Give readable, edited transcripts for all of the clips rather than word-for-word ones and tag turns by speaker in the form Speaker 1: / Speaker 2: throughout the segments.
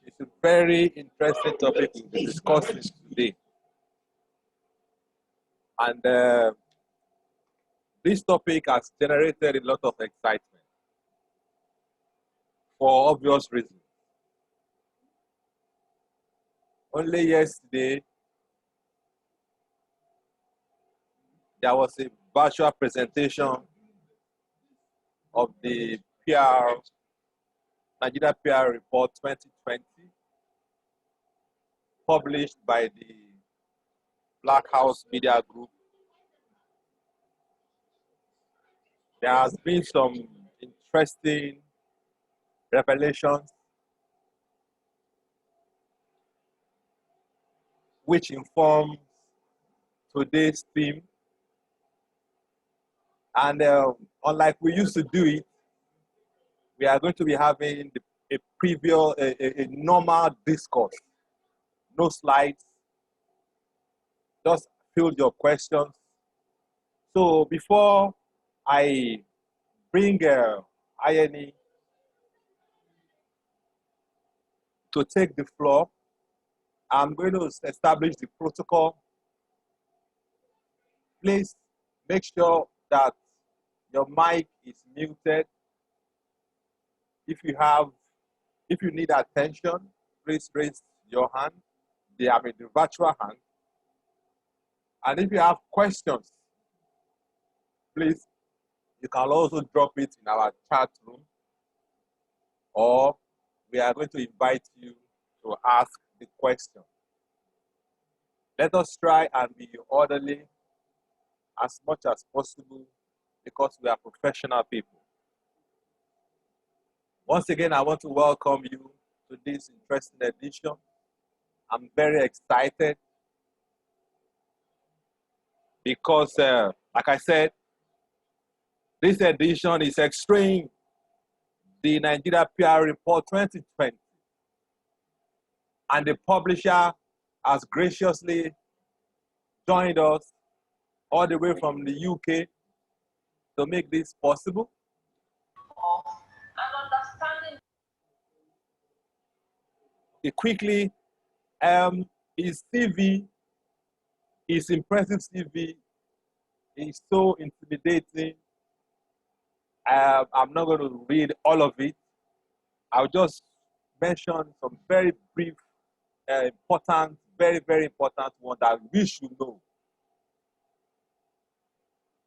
Speaker 1: It's a very interesting topic we'll be discussing today. And this topic has generated a lot of excitement for obvious reasons. Only yesterday, there was a virtual presentation of the Nigeria PR Report 2020, published by the Black House Media Group. There has been some interesting revelations which informs today's theme. And unlike we used to do it, we are going to be having a preview, a normal discourse. No slides, just fill your questions. So before I bring Ayeni to take the floor, I'm going to establish the protocol. Please make sure that your mic is muted. If you need attention, please raise your hand. I mean the virtual hand. And if you have questions, please, you can also drop it in our chat room, or we are going to invite you to ask the question. Let us try and be orderly as much as possible because we are professional people. Once again, I want to welcome you to this interesting edition. I'm very excited because, like I said, this edition is extreme, the Nigeria PR Report 2020. And the publisher has graciously joined us all the way from the UK to make this possible. Quickly, his CV, his impressive CV is so intimidating. I'm not going to read all of it. I'll just mention some very brief, important, very, very important one that we should know.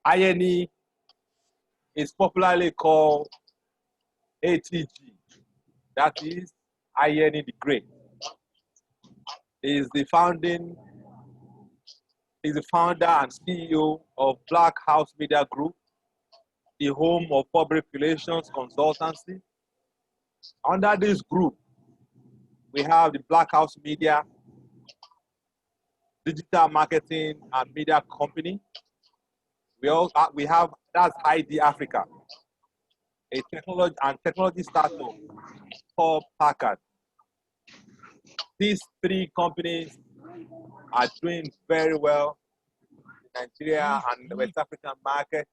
Speaker 1: Ayeni is popularly called ATG. That is Ayeni the Great. He is the founder and CEO of Black House Media Group, the home of public relations consultancy. Under this group, we have the Black House Media, digital marketing and media company. We have that's ID Africa, a technology startup called Packard. These three companies are doing very well in Nigeria and the West African market.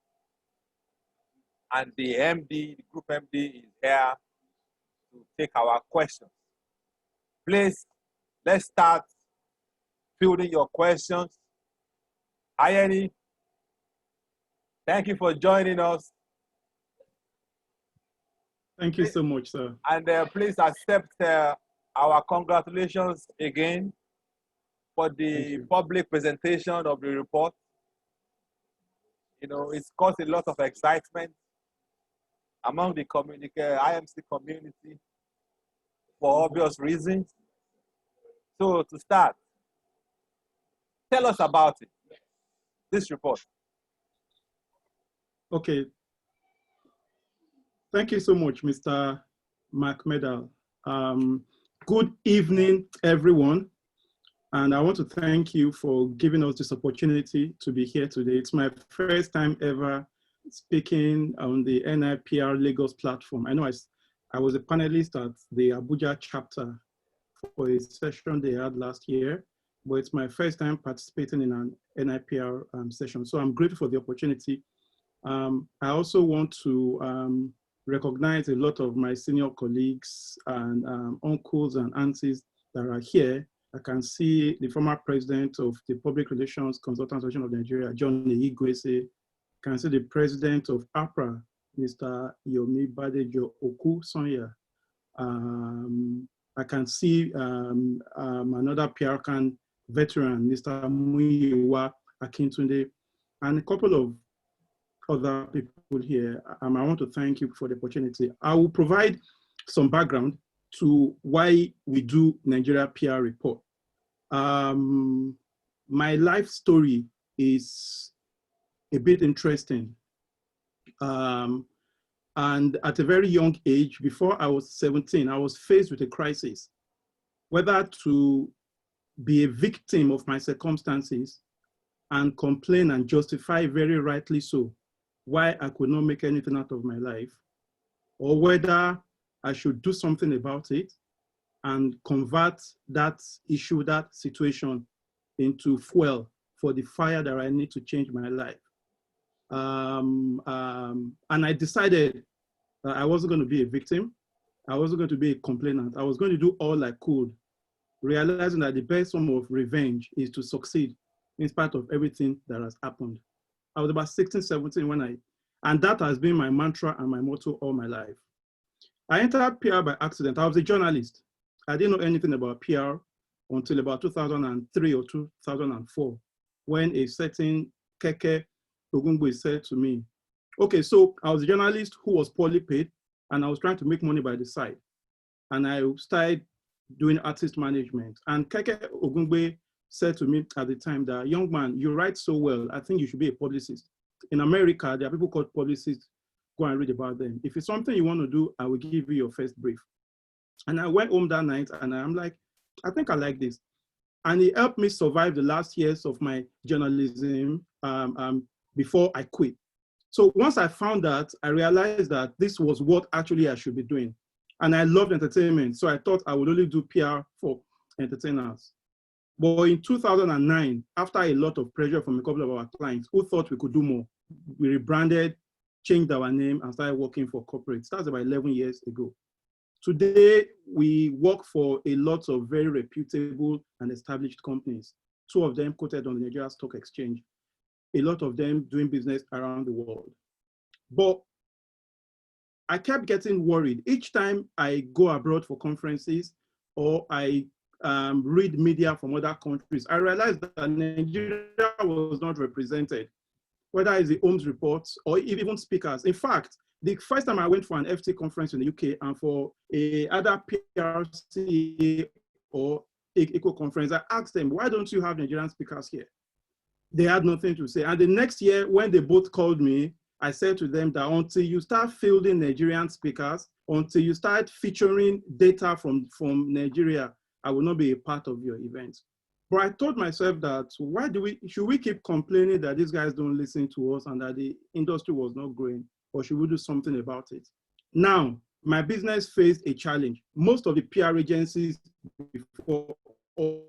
Speaker 1: And the group MD is here to take our questions. Please, let's start fielding your questions. Ayeni, thank you for joining us.
Speaker 2: Thank you so much, sir.
Speaker 1: And please accept our congratulations again for the public presentation of the report. You know, it's caused a lot of excitement among the IMC community for obvious reasons. So to start, tell us about it, this report.
Speaker 2: Okay. Thank you so much, Mr. McMedal. Good evening, everyone. And I want to thank you for giving us this opportunity to be here today. It's my first time ever speaking on the NIPR Lagos platform. I know I was a panelist at the Abuja chapter for a session they had last year, but it's my first time participating in an NIPR session. So I'm grateful for the opportunity. I also want to recognize a lot of my senior colleagues and uncles and aunties that are here. I can see the former president of the Public Relations Consultants Association of Nigeria, John Igwese. I can see the president of APRA, Mr. Yomi Badejo Oku Sonya. I can see another PRCAN veteran, Mr. Muyiwa Akintunde, and a couple of other people here. I want to thank you for the opportunity. I will provide some background to why we do Nigeria PR report. My life story is a bit interesting. And at a very young age, before I was 17, I was faced with a crisis, whether to be a victim of my circumstances and complain and justify very rightly so why I could not make anything out of my life, or whether I should do something about it and convert that issue, that situation into fuel for the fire that I need to change my life. And I decided that I wasn't going to be a victim. I wasn't going to be a complainant. I was going to do all I could, realizing that the best form of revenge is to succeed in spite of everything that has happened. I was about 16, 17 and that has been my mantra and my motto all my life. I entered PR by accident. I was a journalist. I didn't know anything about PR until about 2003 or 2004, when a certain Keke Ogungbe said to me, okay, so I was a journalist who was poorly paid and I was trying to make money by the side. And I started doing artist management. And Keke Ogungbe said to me at the time that, young man, you write so well, I think you should be a publicist. In America, there are people called publicists. Go and read about them. If it's something you want to do, I will give you your first brief. And I went home that night and I'm like, I think I like this. And it helped me survive the last years of my journalism before I quit. So once I found that, I realized that this was what actually I should be doing. And I loved entertainment. So I thought I would only do PR for entertainers. But in 2009, after a lot of pressure from a couple of our clients who thought we could do more, we rebranded, changed our name, and started working for corporates. That's about 11 years ago. Today, we work for a lot of very reputable and established companies. 2 of them quoted on the Nigeria Stock Exchange. A lot of them doing business around the world. But I kept getting worried. Each time I go abroad for conferences or I read media from other countries, I realized that Nigeria was not represented, whether it's the OMS reports or even speakers. In fact, the first time I went for an FT conference in the UK and for other PRC or ECO conference, I asked them, why don't you have Nigerian speakers here? They had nothing to say. And the next year, when they both called me, I said to them that until you start fielding Nigerian speakers, until you start featuring data from Nigeria, I will not be a part of your event. But I told myself that should we keep complaining that these guys don't listen to us and that the industry was not growing, or should we do something about it? Now, my business faced a challenge. Most of the PR agencies before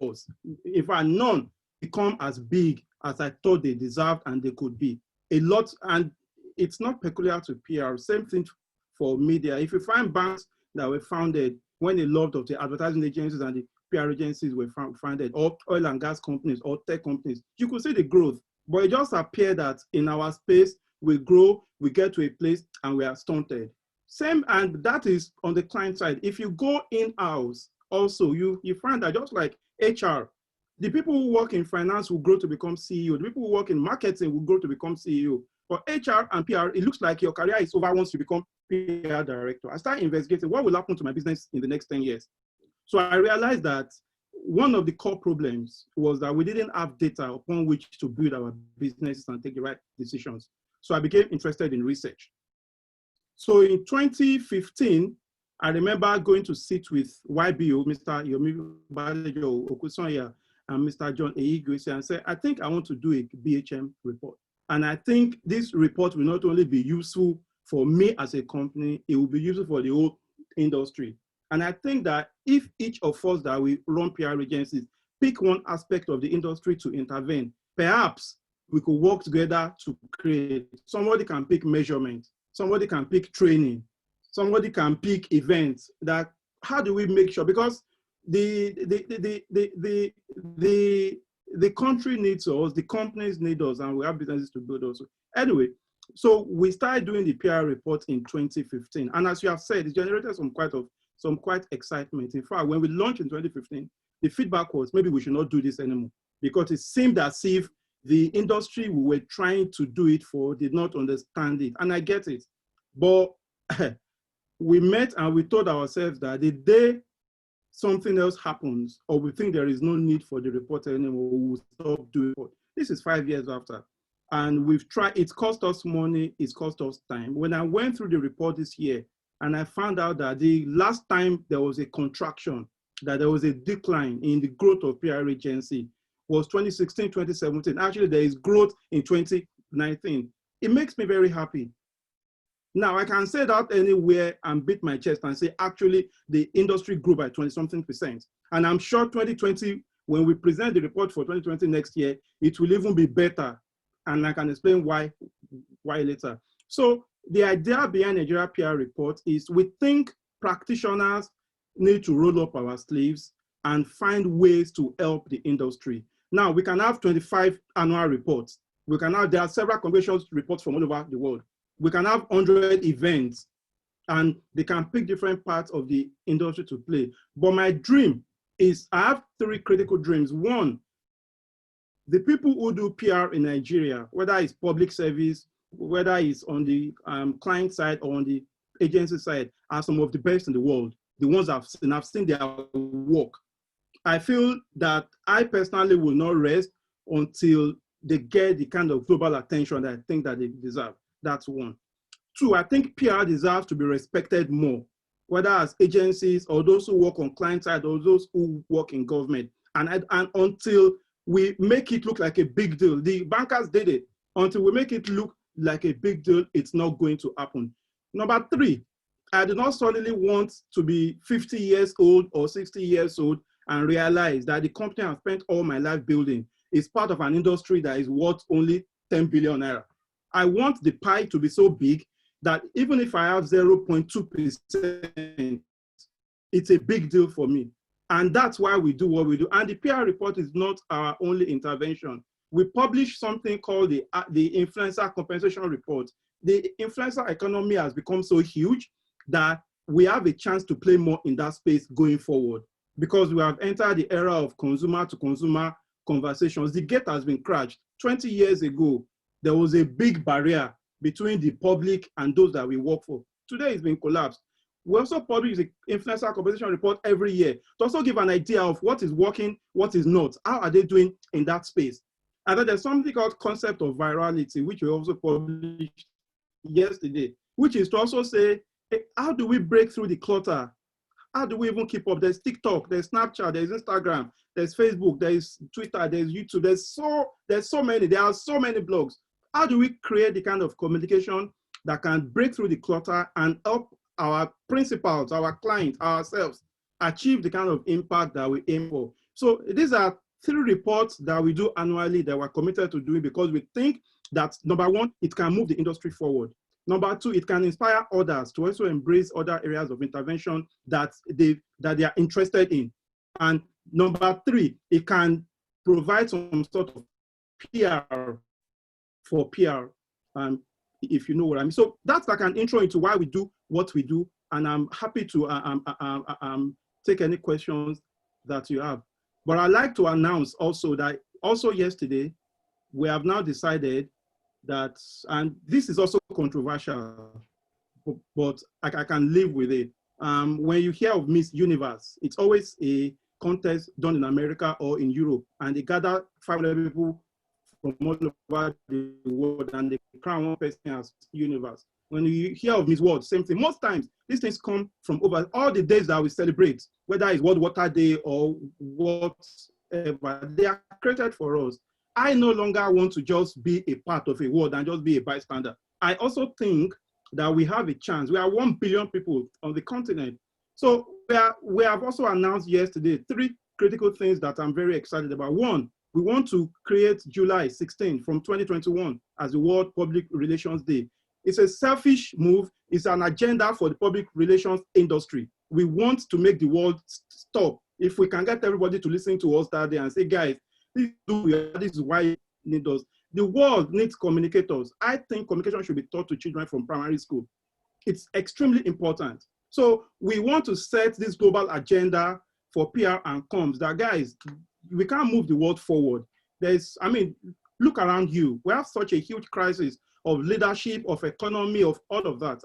Speaker 2: us, in fact, none become as big as I thought they deserved and they could be. A lot, and it's not peculiar to PR, same thing for media. If you find banks that were founded when a lot of the advertising agencies and the PR agencies were founded, or oil and gas companies or tech companies, you could see the growth. But it just appeared that in our space, we grow, we get to a place and we are stunted. Same, and that is on the client side. If you go in-house, also, you find that just like HR, the people who work in finance will grow to become CEO. The people who work in marketing will grow to become CEO. For HR and PR, it looks like your career is over once you become PR director. I started investigating what will happen to my business in the next 10 years. So I realized that one of the core problems was that we didn't have data upon which to build our businesses and take the right decisions. So I became interested in research. So in 2015, I remember going to sit with YBO, Mr. Yomi Badejo Okusonya, and Mr. John Igwese, and said, I think I want to do a BHM report. And I think this report will not only be useful for me as a company, it will be useful for the whole industry. And I think that if each of us that we run PR agencies pick one aspect of the industry to intervene, perhaps we could work together to create. Somebody can pick measurement, somebody can pick training, somebody can pick events that, how do we make sure? Because the country needs us, the companies need us, and we have businesses to build also. Anyway, so we started doing the PR report in 2015. And as you have said, it generated some quite excitement. In fact, when we launched in 2015, the feedback was maybe we should not do this anymore, because it seemed as if the industry we were trying to do it for did not understand it. And I get it. But we met and we told ourselves that the day something else happens, or we think there is no need for the report anymore, we will stop doing it. This is 5 years after. And we've tried, it's cost us money, it's cost us time. When I went through the report this year, and I found out that the last time there was a contraction, that there was a decline in the growth of PR agency was 2016, 2017. Actually, there is growth in 2019. It makes me very happy. Now, I can say that anywhere and beat my chest and say, actually, the industry grew by 20-something%. And I'm sure 2020, when we present the report for 2020 next year, it will even be better. And I can explain why later. So the idea behind Nigeria PR report is we think practitioners need to roll up our sleeves and find ways to help the industry. Now, we can have 25 annual reports. There are several congressional reports from all over the world. We can have 100 events, and they can pick different parts of the industry to play. But my dream is, I have 3 critical dreams. One, the people who do PR in Nigeria, whether it's public service, whether it's on the client side or on the agency side, are some of the best in the world. The ones I've seen their work. I feel that I personally will not rest until they get the kind of global attention that I think that they deserve. That's one. Two, I think PR deserves to be respected more, whether as agencies or those who work on client side or those who work in government. And until we make it look like a big deal, the bankers did it. Until we make it look like a big deal, it's not going to happen. Number 3, I do not suddenly want to be 50 years old or 60 years old and realize that the company I've spent all my life building is part of an industry that is worth only 10 billion naira. I want the pie to be so big that even if I have 0.2%, it's a big deal for me. And that's why we do what we do. And the PR report is not our only intervention. We publish something called the Influencer Compensation Report. The influencer economy has become so huge that we have a chance to play more in that space going forward, because we have entered the era of consumer-to-consumer conversations. The gate has been crashed. 20 years ago, there was a big barrier between the public and those that we work for. Today, it's been collapsed. We also publish the Influencer Compensation Report every year to also give an idea of what is working, what is not, how are they doing in that space. And then there's something called concept of virality, which we also published yesterday, which is to also say, hey, how do we break through the clutter? How do we even keep up? There's TikTok, there's Snapchat, there's Instagram, there's Facebook, there's Twitter, there's YouTube, there are so many blogs. How do we create the kind of communication that can break through the clutter and help our principals, our clients, ourselves achieve the kind of impact that we aim for? So these are 3 reports that we do annually that we're committed to doing, because we think that, number 1, it can move the industry forward. Number 2, it can inspire others to also embrace other areas of intervention that they are interested in. And number 3, it can provide some sort of PR for PR, if you know what I mean. So that's like an intro into why we do what we do. And I'm happy to take any questions that you have. But I'd like to announce also that also yesterday, we have now decided that, and this is also controversial, but I can live with it. When you hear of Miss Universe, it's always a contest done in America or in Europe, and they gather 500 people from all over the world, and they crown one person as Universe. When you hear of Miss World, same thing. Most times, these things come from over all the days that we celebrate, whether it's World Water Day or whatever, they are created for us. I no longer want to just be a part of a world and just be a bystander. I also think that we have a chance. We are 1 billion people on the continent. So we have also announced yesterday 3 critical things that I'm very excited about. One, we want to create July 16 from 2021 as the World Public Relations Day, It's a selfish move. It's an agenda for the public relations industry. We want to make the world stop. If we can get everybody to listen to us that day and say, guys, this is why you need us. The world needs communicators. I think communication should be taught to children from primary school. It's extremely important. So we want to set this global agenda for PR and comms that, guys, we can't move the world forward. Look around you. We have such a huge crisis of leadership, of economy, of all of that.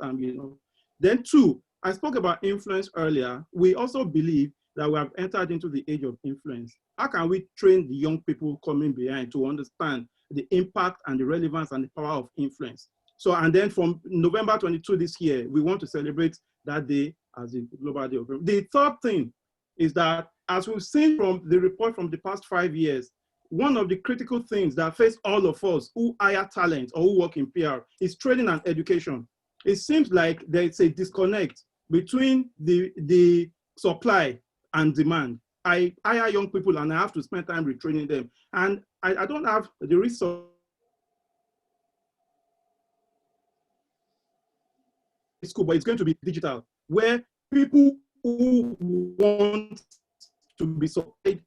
Speaker 2: Then two, I spoke about influence earlier. We also believe that we have entered into the age of influence. How can we train the young people coming behind to understand the impact and the relevance and the power of influence? So, and then from November 22 this year, we want to celebrate that day as a global day of influence. The third thing is that, as we've seen from the report from the past 5 years, one of the critical things that face all of us who hire talent or who work in PR is training and education. It seems like there's a disconnect between the supply and demand. I hire young people and I have to spend time retraining them. And I don't have the resource school, but it's going to be digital, where people who want to be supplied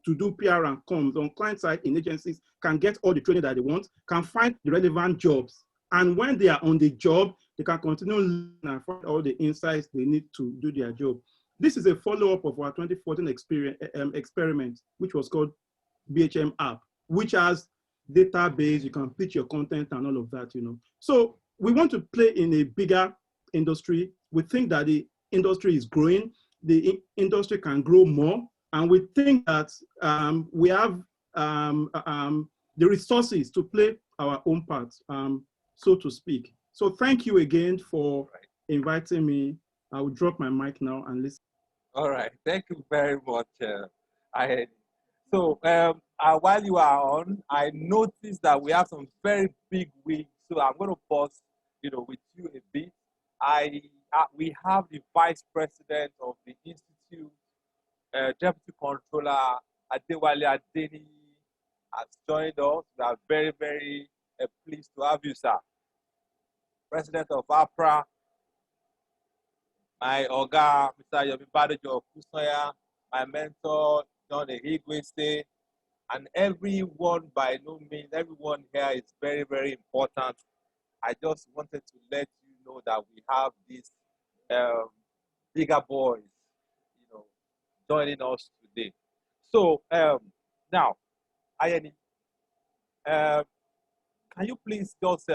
Speaker 2: to do PR and comms on client side in agencies can get all the training that they want, can find the relevant jobs. And when they are on the job, they can continue learning and find all the insights they need to do their job. This is a follow-up of our 2014 experiment, which was called BHM app, which has database, you can pitch your content and all of that, So we want to play in a bigger industry. We think that the industry is growing, the industry can grow more, and we think that we have the resources to play our own part, so to speak. So thank you again for inviting me. I will drop my mic now and listen.
Speaker 1: All right, thank you very much, Ayeni. So while you are on, I noticed that we have some very big wigs, so I'm going to pause, with you a bit. We have the Vice President of the Institute, Deputy Controller Adekunle has joined us. We are very, very pleased to have you, sir. President of APRA, my Oga, Mr. Yomi Badejo Kusoya, my mentor, John Ehigwese, and everyone, by no means, everyone here is very, very important. I just wanted to let you know that we have these bigger boys, joining us today. So now, Ayeni, can you please just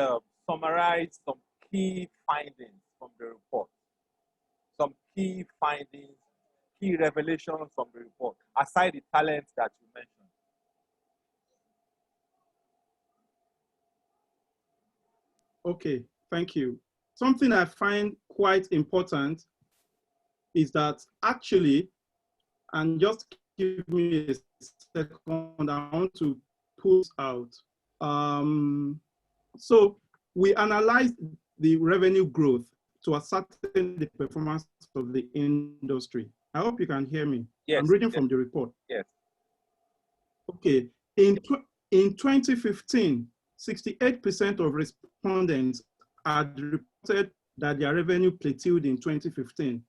Speaker 1: summarize some key findings from the report? Some key findings, key revelations from the report, aside the talents that you mentioned.
Speaker 2: Okay, thank you. Something I find quite important is that actually, and just give me a second, I want to pull out. So we analyzed the revenue growth to ascertain the performance of the industry. I hope you can hear me.
Speaker 1: Yes,
Speaker 2: I'm reading from the report.
Speaker 1: Yes.
Speaker 2: Okay, in 2015, 68% of respondents had reported that their revenue plateaued in 2015.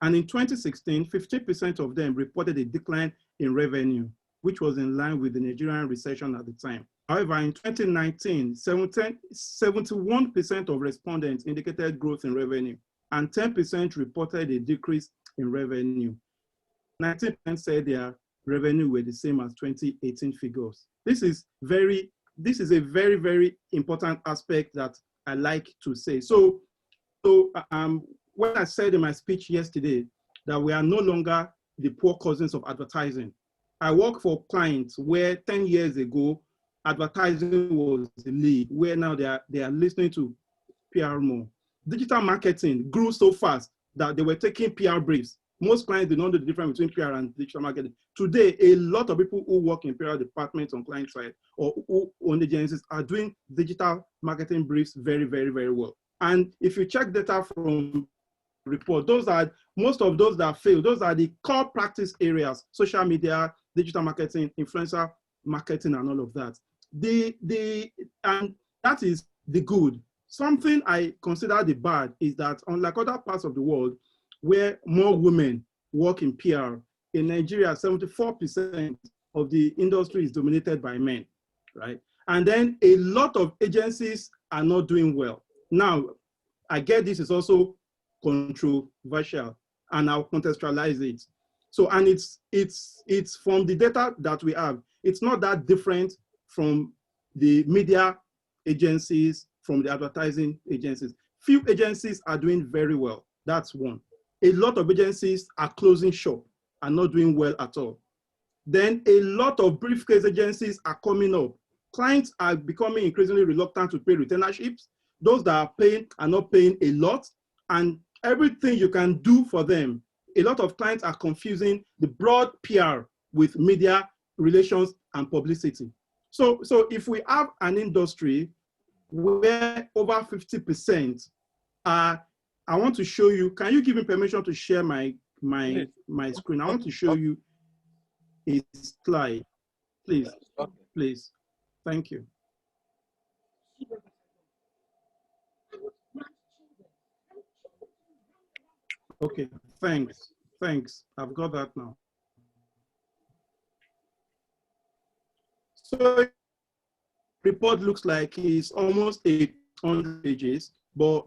Speaker 2: And in 2016, 50% of them reported a decline in revenue, which was in line with the Nigerian recession at the time. However, in 2019, 71% of respondents indicated growth in revenue, and 10% reported a decrease in revenue. 19% said their revenue were the same as 2018 figures. This is a very, very important aspect that I like to say. So when I said in my speech yesterday that we are no longer the poor cousins of advertising, I work for clients where 10 years ago, advertising was the lead, where now they are listening to PR more. Digital marketing grew so fast that they were taking PR briefs. Most clients did not know the difference between PR and digital marketing. Today, a lot of people who work in PR departments on client side or who own agencies are doing digital marketing briefs very, very, very well. And if you check data from the report, most of those that fail, those are the core practice areas: social media, digital marketing, influencer marketing, and all of that. And that is the good. something I consider the bad is that unlike other parts of the world where more women work in PR, in Nigeria, 74% of the industry is dominated by men, right? And then a lot of agencies are not doing well. Now, I get this is also controversial, and I'll contextualize it. So, and it's from the data that we have, it's not that different from the media agencies, from the advertising agencies. Few agencies are doing very well. That's one. A lot of agencies are closing shop and not doing well at all. Then a lot of briefcase agencies are coming up. Clients are becoming increasingly reluctant to pay retainerships. Those that are paying are not paying a lot, and everything you can do for them. A lot of clients are confusing the broad PR with media relations and publicity. So if we have an industry where over 50% are, I want to show you, can you give me permission to share my screen? I want to show you a slide, please, please. Thank you. Okay, thanks. I've got that now. So the report looks like it's almost 800 pages, but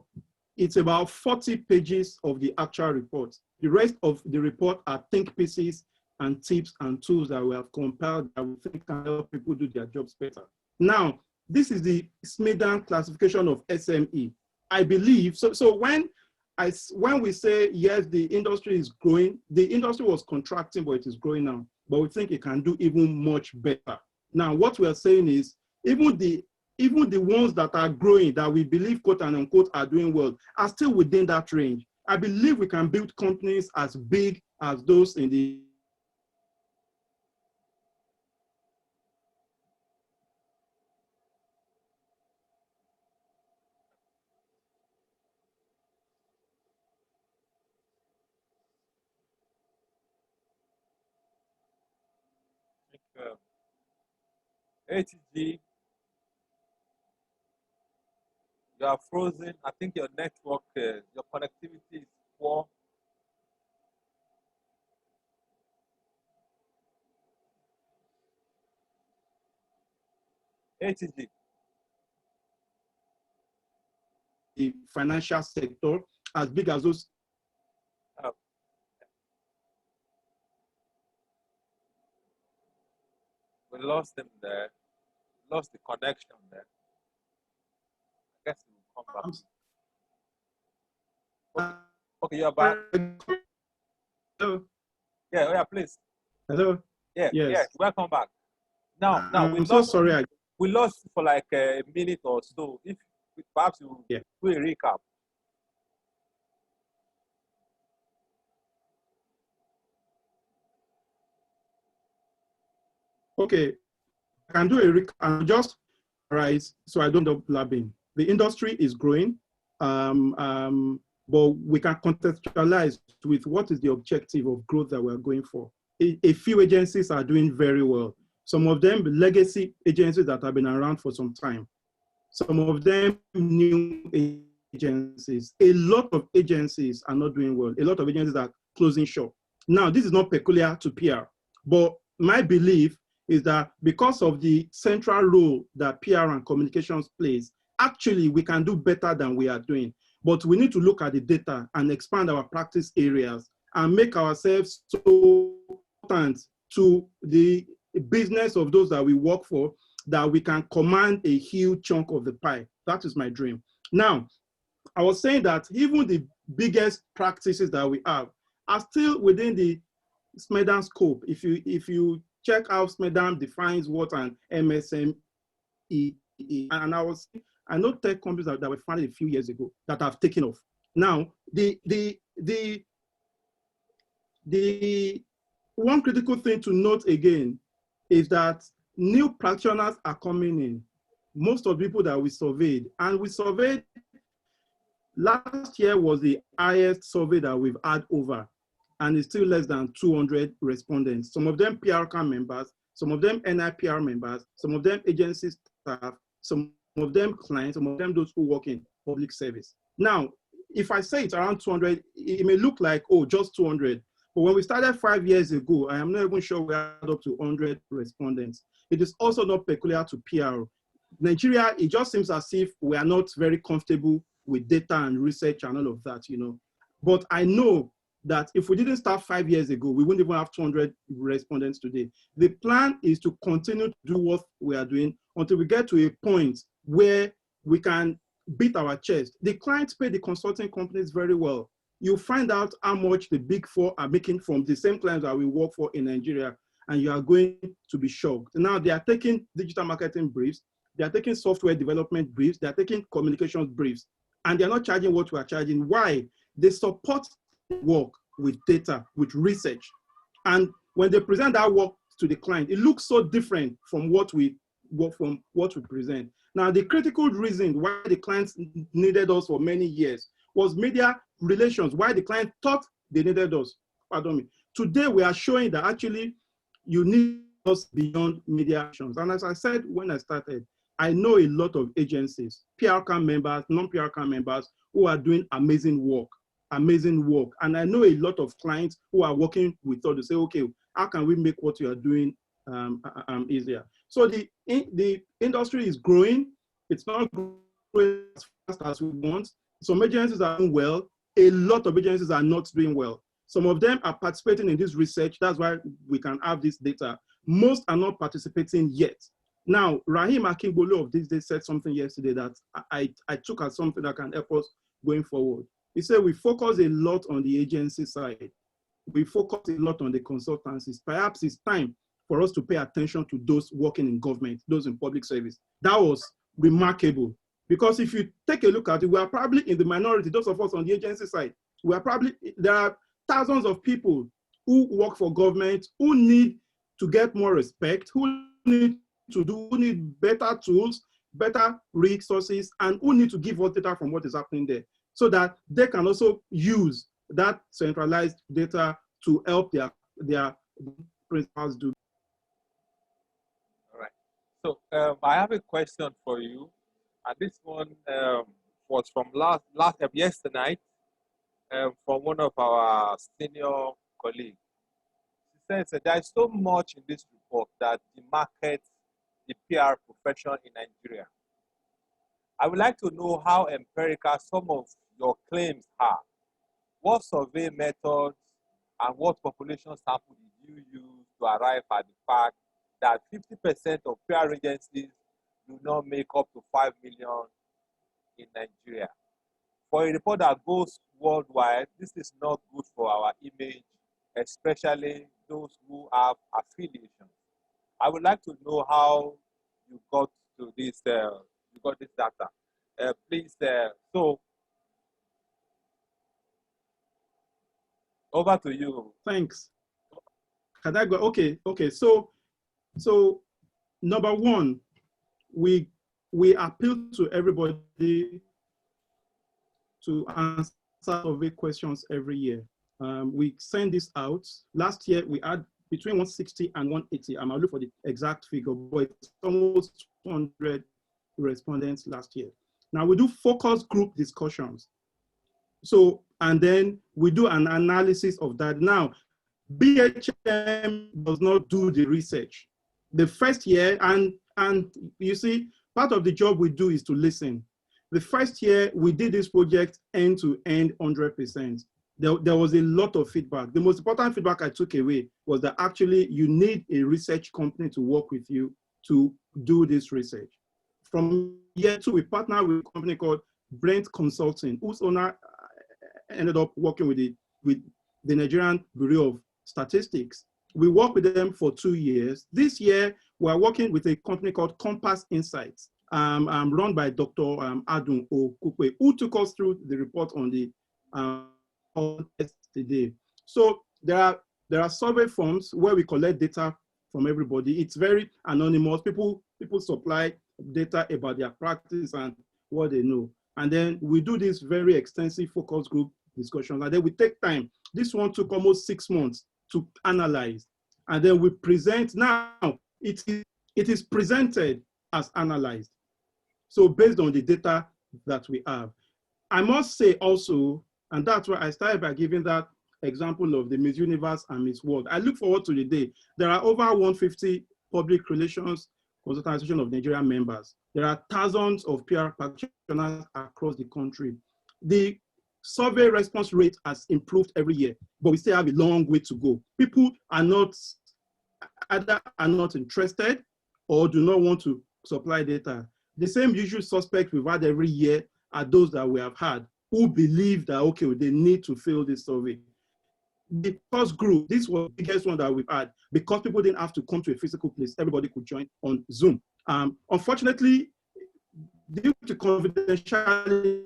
Speaker 2: it's about 40 pages of the actual report. The rest of the report are think pieces and tips and tools that we have compiled that we think can help people do their jobs better. Now, this is the SMEDAN classification of SME. I believe, so when we say, yes, the industry is growing, the industry was contracting, but it is growing now, but we think it can do even much better. Now, what we are saying is, even the ones that are growing, that we believe, quote and unquote, are doing well, are still within that range. I believe we can build companies as big as those in the
Speaker 1: ATG, you are frozen. I think your network, your connectivity is poor. ATG.
Speaker 2: The financial sector, as big as those.
Speaker 1: We lost them there. Lost the connection there. I guess we'll come back. Okay, you're back.
Speaker 2: Hello.
Speaker 1: Yeah, please.
Speaker 2: Hello.
Speaker 1: Yeah,
Speaker 2: yes.
Speaker 1: Yeah, welcome back. Now
Speaker 2: I'm so sorry.
Speaker 1: We lost for like a minute or so. If perhaps you do a recap.
Speaker 2: Okay, I can do a recap and just rise so I don't end up blabbing. The industry is growing, but we can contextualize with what is the objective of growth that we're going for. A few agencies are doing very well. Some of them legacy agencies that have been around for some time. Some of them new agencies. A lot of agencies are not doing well. A lot of agencies are closing shop. Now, this is not peculiar to PR, but my belief is that because of the central role that PR and communications plays, actually we can do better than we are doing. But we need to look at the data and expand our practice areas and make ourselves so important to the business of those that we work for that we can command a huge chunk of the pie. That is my dream. Now, I was saying that even the biggest practices that we have are still within the SMEDAN scope. If you check out SMEDAN defines what an MSME is, and I know tech companies that were founded a few years ago that have taken off. Now, the one critical thing to note again is that new practitioners are coming in. Most of the people that we surveyed, and we surveyed, last year was the highest survey that we've had over, and it's still less than 200 respondents. Some of them PRCAM members, some of them NIPR members, some of them agency staff, some of them clients, some of them those who work in public service. Now, if I say it's around 200, it may look like, oh, just 200. But when we started 5 years ago, I am not even sure we had up to 100 respondents. It is also not peculiar to PR. Nigeria, it just seems as if we are not very comfortable with data and research and all of that, you know. But I know that if we didn't start 5 years ago, we wouldn't even have 200 respondents today. The plan is to continue to do what we are doing until we get to a point where we can beat our chest. The clients pay the consulting companies very well. You find out how much the big four are making from the same clients that we work for in Nigeria, and you are going to be shocked. Now they are taking digital marketing briefs, they are taking software development briefs, they are taking communications briefs, and they're not charging what we are charging. Why? They support work with data, with research. And when they present that work to the client, it looks so different from what we present. Now, the critical reason why the clients needed us for many years was media relations, why the client thought they needed us. Pardon me. Today, we are showing that actually you need us beyond media actions. And as I said when I started, I know a lot of agencies, PRCAM members, non-PRCAM members, who are doing amazing work. And I know a lot of clients who are working with us to say, okay, how can we make what you are doing easier? So the industry is growing. It's not growing as fast as we want. Some agencies are doing well. A lot of agencies are not doing well. Some of them are participating in this research. That's why we can have this data. Most are not participating yet. Now, Rahim Akingbolu of this day said something yesterday that I took as something that can help us going forward. He said we focus a lot on the agency side. We focus a lot on the consultancies. Perhaps it's time for us to pay attention to those working in government, those in public service. That was remarkable. Because if you take a look at it, we are probably in the minority, those of us on the agency side. There are thousands of people who work for government, who need to get more respect, who need better tools, better resources, and who need to give us data from what is happening there, so that they can also use that centralized data to help their principals do.
Speaker 1: All right. So I have a question for you, and this one was from yesterday night from one of our senior colleagues. She says that there is so much in this report that demarcates the PR profession in Nigeria. I would like to know how empirical some of your claims are. What survey methods and what population sample did you use to arrive at the fact that 50% of PR agencies do not make up to 5 million in Nigeria? For a report that goes worldwide, this is not good for our image, especially those who have affiliations. I would like to know how you got to this. You got this data. Please. So over to you.
Speaker 2: Thanks. Can I go? Okay. So number one, we appeal to everybody to answer survey questions every year. We send this out. Last year we had between 160 and 180. I'll look for the exact figure, but it's almost 200 respondents last year. Now we do focus group discussions. So, and then we do an analysis of that. Now, BHM does not do the research. The first year, and you see, part of the job we do is to listen. The first year, we did this project end to end 100%. There was a lot of feedback. The most important feedback I took away was that actually you need a research company to work with you to do this research. From year two, we partnered with a company called Brent Consulting, whose owner ended up working with the Nigerian Bureau of Statistics. We worked with them for 2 years. This year, we are working with a company called Compass Insights, run by Dr. Adun Okukwe, who took us through the report on the today. So there are survey forms where we collect data from everybody. It's very anonymous. People supply data about their practice and what they know. And then we do this very extensive focus group discussions. And then we take time. This one took almost 6 months to analyze. And then we present. Now, it is presented as analyzed. So based on the data that we have. I must say also, and that's why I started by giving that example of the Miss Universe and Miss World. I look forward to the day. There are over 150 public relations consultation of Nigerian members. There are thousands of PR practitioners across the country. The survey response rate has improved every year, but we still have a long way to go. People are not, either are not interested or do not want to supply data. The same usual suspects we've had every year are those that we have had who believe that, okay, they need to fill this survey. The first group, this was the biggest one that we've had because people didn't have to come to a physical place. Everybody could join on Zoom. Unfortunately, due to confidentiality,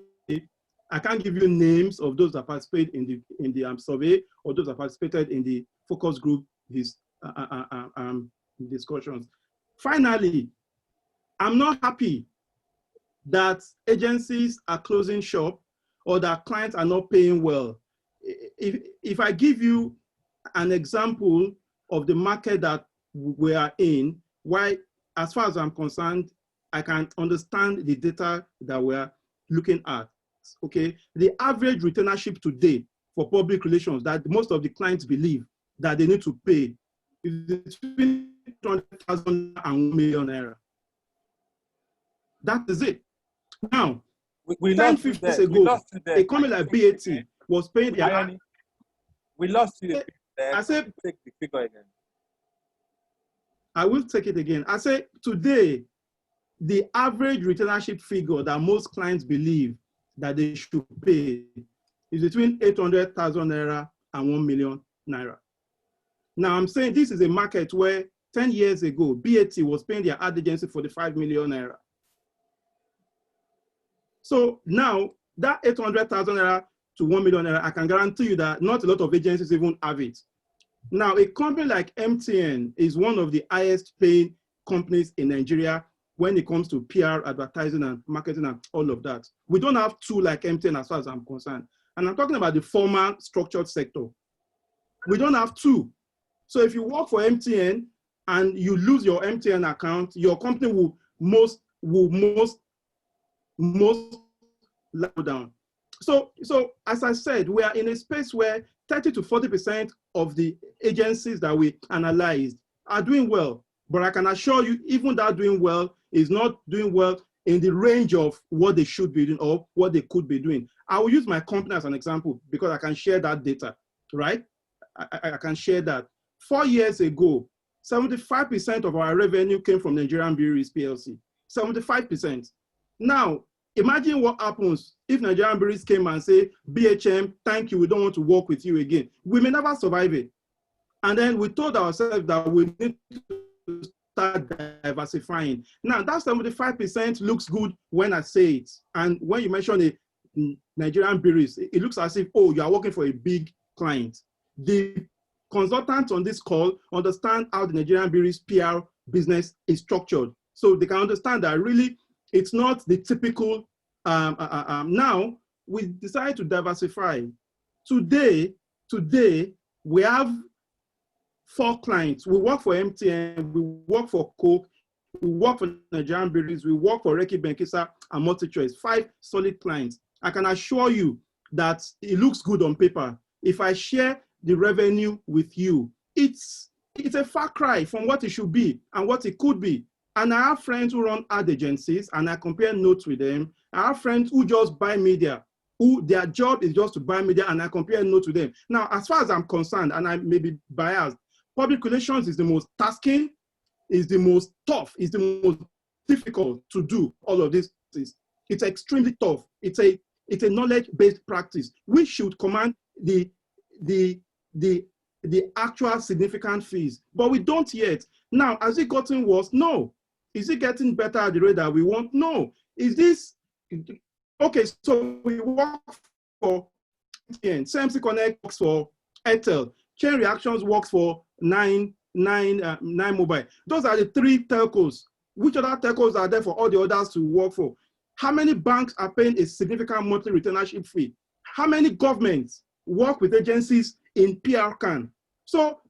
Speaker 2: I can't give you names of those that participated in the survey or those that participated in the focus group discussions. Finally, I'm not happy that agencies are closing shop or that clients are not paying well. If I give you an example of the market that we are in, why, as far as I'm concerned, I can understand the data that we're looking at, okay? The average retainership today for public relations that most of the clients believe that they need to pay is between 200,000 and 1 million naira. That is it. Now,
Speaker 1: we
Speaker 2: 10, 15 years ago, a company like BAT was paying their...
Speaker 1: We lost you.
Speaker 2: I said,
Speaker 1: take the figure again.
Speaker 2: I will take it again. I say today, the average retainership figure that most clients believe that they should pay is between 800,000 naira and 1 million naira. Now I'm saying this is a market where 10 years ago, BAT was paying their ad agency 45 million naira. So now that 800,000 naira to 1 million naira, I can guarantee you that not a lot of agencies even have it. Now, a company like MTN is one of the highest paying companies in Nigeria when it comes to PR, advertising, and marketing, and all of that. We don't have two like MTN as far as I'm concerned. And I'm talking about the formal structured sector. We don't have two. So if you work for MTN and you lose your MTN account, your company will most low down. So as I said, we are in a space where 30 to 40% of the agencies that we analyzed are doing well. But I can assure you, even that doing well is not doing well in the range of what they should be doing or what they could be doing. I will use my company as an example because I can share that data, right? I can share that. 4 years ago, 75% of our revenue came from Nigerian Breweries PLC, 75%. Now, imagine what happens if Nigerian Breweries came and say, BHM, thank you, we don't want to work with you again. We may never survive it. And then we told ourselves that we need to start diversifying. Now, that 75% looks good when I say it. And when you mention a Nigerian Breweries, it looks as if, oh, you are working for a big client. The consultants on this call understand how the Nigerian Breweries PR business is structured. So they can understand that really it's not the typical, now we decided to diversify. Today, we have 4 clients. We work for MTN, we work for Coke, we work for Nigerian Breweries, we work for Reki Benkisa and MultiChoice, 5 solid clients. I can assure you that it looks good on paper. If I share the revenue with you, it's a far cry from what it should be and what it could be. And I have friends who run ad agencies and I compare notes with them. I have friends who just buy media, who their job is just to buy media and I compare notes with them. Now, as far as I'm concerned, and I may be biased, public relations is the most tasking, is the most tough, is the most difficult to do all of this. It's extremely tough. It's a knowledge-based practice. We should command the actual significant fees, but we don't yet. Now, has it gotten worse? No. Is it getting better at the rate that we want? No. Is this, okay, so we work for CMC Connect works for Airtel, Chain Reactions works for Nine Mobile. Those are the 3 telcos. Which other telcos are there for all the others to work for? How many banks are paying a significant monthly retainership fee? How many governments work with agencies in PR can? So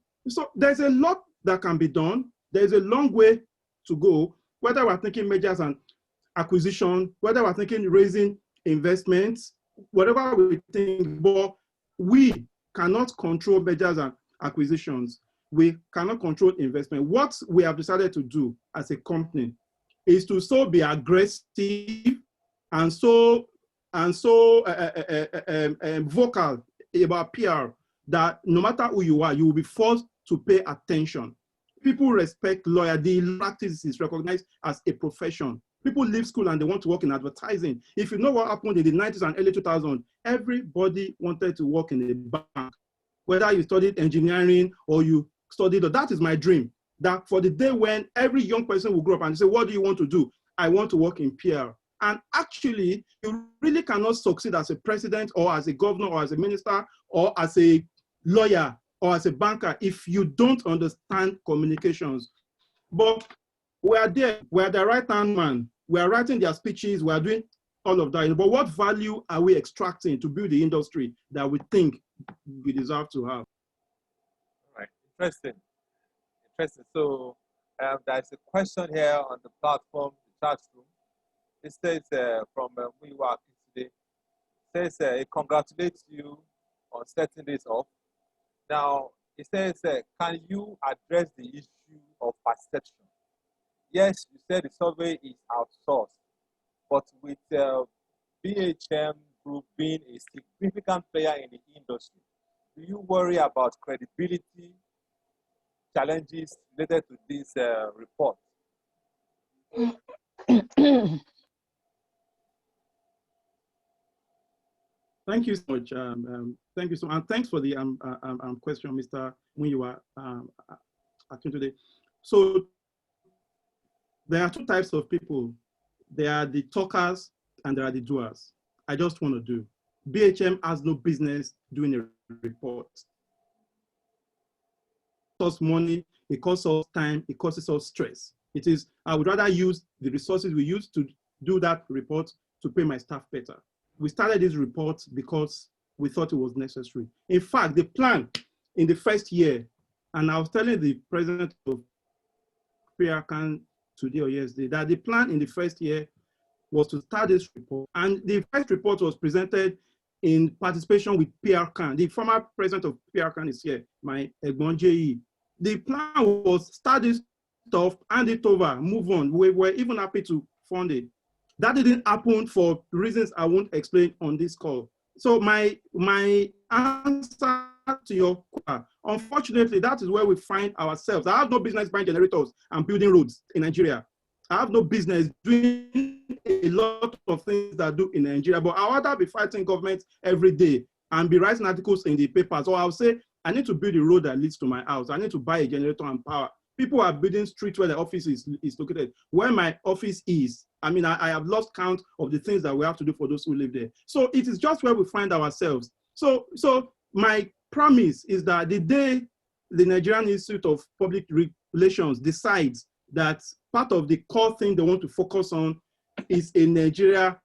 Speaker 2: there's a lot that can be done. There's a long way to go, whether we're thinking measures. And acquisition, whether we're thinking raising investments, whatever we think, but we cannot control mergers and acquisitions. We cannot control investment. What we have decided to do as a company is to so be aggressive and so vocal about PR that no matter who you are, you will be forced to pay attention. People respect lawyers. The practice is recognized as a profession. People leave school and they want to work in advertising. If you know what happened in the 90s and early 2000s, everybody wanted to work in a bank. Whether you studied engineering or you studied, that is my dream. That for the day when every young person will grow up and say, what do you want to do? I want to work in PR. And actually, you really cannot succeed as a president or as a governor or as a minister or as a lawyer or as a banker if you don't understand communications. But we are there, we are the right-hand man. We are writing their speeches, we are doing all of that. But what value are we extracting to build the industry that we think we deserve to have?
Speaker 1: All right, interesting. So there's a question here on the platform, the chat room. It says from Muiwa today, says it congratulates you on setting this up. Now, it says, can you address the issue of perception? Yes, you said the survey is outsourced, but with BHM Group being a significant player in the industry, do you worry about credibility challenges related to this report?
Speaker 2: Thank you so much. Thank you so much. And thanks for the question, Mr. Muiwa Akintunde. So there are two types of people. There are the talkers and there are the doers. I just want to do. BHM has no business doing a report. It costs money, it costs us time, it costs us stress. I would rather use the resources we use to do that report to pay my staff better. We started this report because we thought it was necessary. In fact, the plan in the first year, and I was telling the president of PRCAN today or yesterday, that the plan in the first year was to start this report. And the first report was presented in participation with PRCAN. The former president of PRCAN is here, my Egbon JE. The plan was start this stuff, hand it over, move on. We were even happy to fund it. That didn't happen for reasons I won't explain on this call. So my answer to your question, unfortunately, that is where we find ourselves. I have no business buying generators and building roads in Nigeria. I have no business doing a lot of things that I do in Nigeria, but I'd rather be fighting government every day and be writing articles in the papers. Or I'll say, I need to build a road that leads to my house. I need to buy a generator and power. People are building streets where the office is located. Where my office is, I mean, I have lost count of the things that we have to do for those who live there. So it is just where we find ourselves. So my promise is that the day the Nigerian Institute of Public Relations decides that part of the core thing they want to focus on is a Nigeria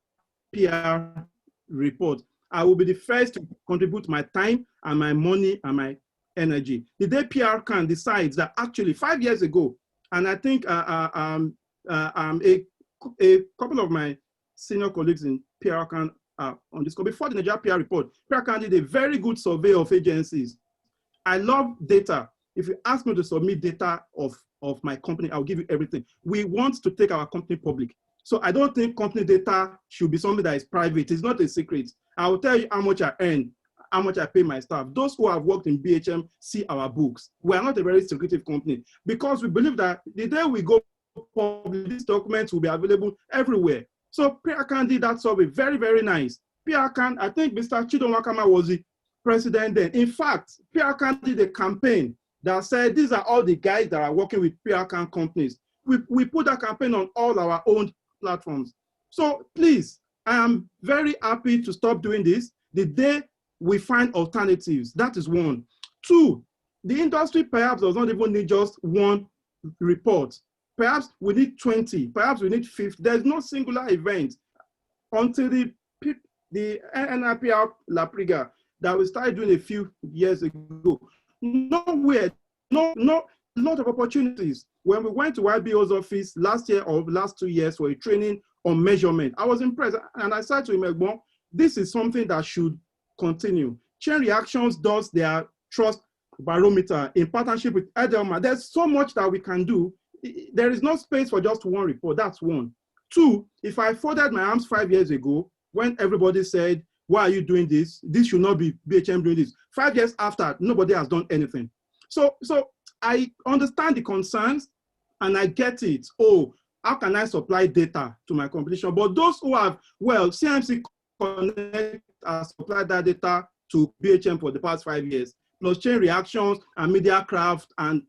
Speaker 2: PR report, I will be the first to contribute my time and my money and my energy. The day PRCAN decides that actually 5 years ago, and I think a couple of my senior colleagues in PRCAN on this call, before the Nigeria PR report, PRCAN did a very good survey of agencies. I love data. If you ask me to submit data of my company, I'll give you everything. We want to take our company public. So I don't think company data should be something that is private. It's not a secret. I will tell you how much I earn, how much I pay my staff. Those who have worked in BHM see our books. We are not a very secretive company because we believe that the day we go public, these documents will be available everywhere. So PRCAN did that survey, very, very nice. PRCAN, I think Mr. Chidonwakama was the president then. In fact, PRCAN did a campaign that said, these are all the guys that are working with PRCAN companies. We put that campaign on all our own platforms. So please, I am very happy to stop doing this the day we find alternatives. That is one. Two, the industry perhaps does not even need just one report. Perhaps we need 20, perhaps we need 50. There's no singular event until the NIPR La Priga that we started doing a few years ago. Nowhere, no, lot of opportunities. When we went to YBO's office last year or last 2 years for a training on measurement. I was impressed, and I said to him, this is something that should continue. Chain Reactions does their trust barometer in partnership with Edelman. There's so much that we can do. There is no space for just one report. That's one. Two, if I folded my arms 5 years ago, when everybody said, why are you doing this? This should not be BHM doing this. 5 years after, nobody has done anything. So I understand the concerns and I get it. Oh, how can I supply data to my competition? But those who have, CMC Connect has supplied that data to BHM for the past 5 years, plus Chain Reactions and Mediacraft and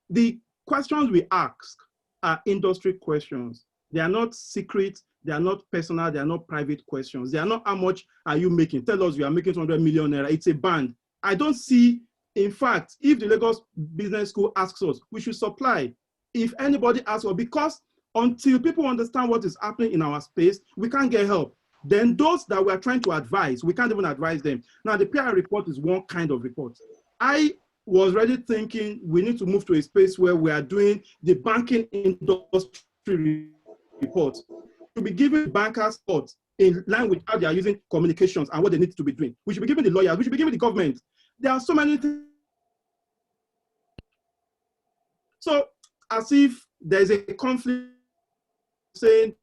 Speaker 2: the questions we ask are industry questions. They are not secret, they are not personal, they are not private questions. They are not how much are you making? Tell us you are making 200 million naira. It's a band. I don't see, in fact, if the Lagos Business School asks us, we should supply. If anybody asks us, because until people understand what is happening in our space, we can't get help. Then those that we're trying to advise, we can't even advise them. Now, the PR report is one kind of report. I was already thinking we need to move to a space where we are doing the banking industry report. To be giving bankers thoughts in line with how they are using communications and what they need to be doing. We should be giving the lawyers, we should be giving the government. There are so many things. So as if there's a conflict saying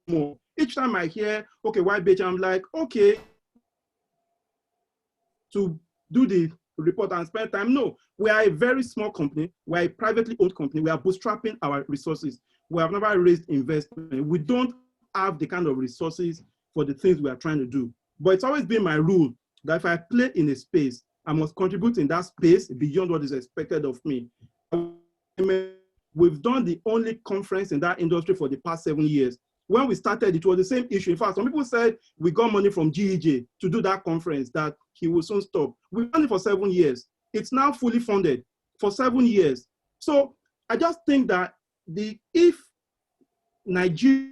Speaker 2: more. Each time I hear, okay, why BHM, I'm like, okay, to do the report and spend time. No, we are a very small company. We are a privately owned company. We are bootstrapping our resources. We have never raised investment. We don't have the kind of resources for the things we are trying to do. But it's always been my rule that if I play in a space, I must contribute in that space beyond what is expected of me. We've done the only conference in that industry for the past 7 years. When we started, it was the same issue. In fact, some people said we got money from GEJ to do that conference, that he will soon stop. We've done it for 7 years. It's now fully funded for 7 years. So I just think that if Nigeria,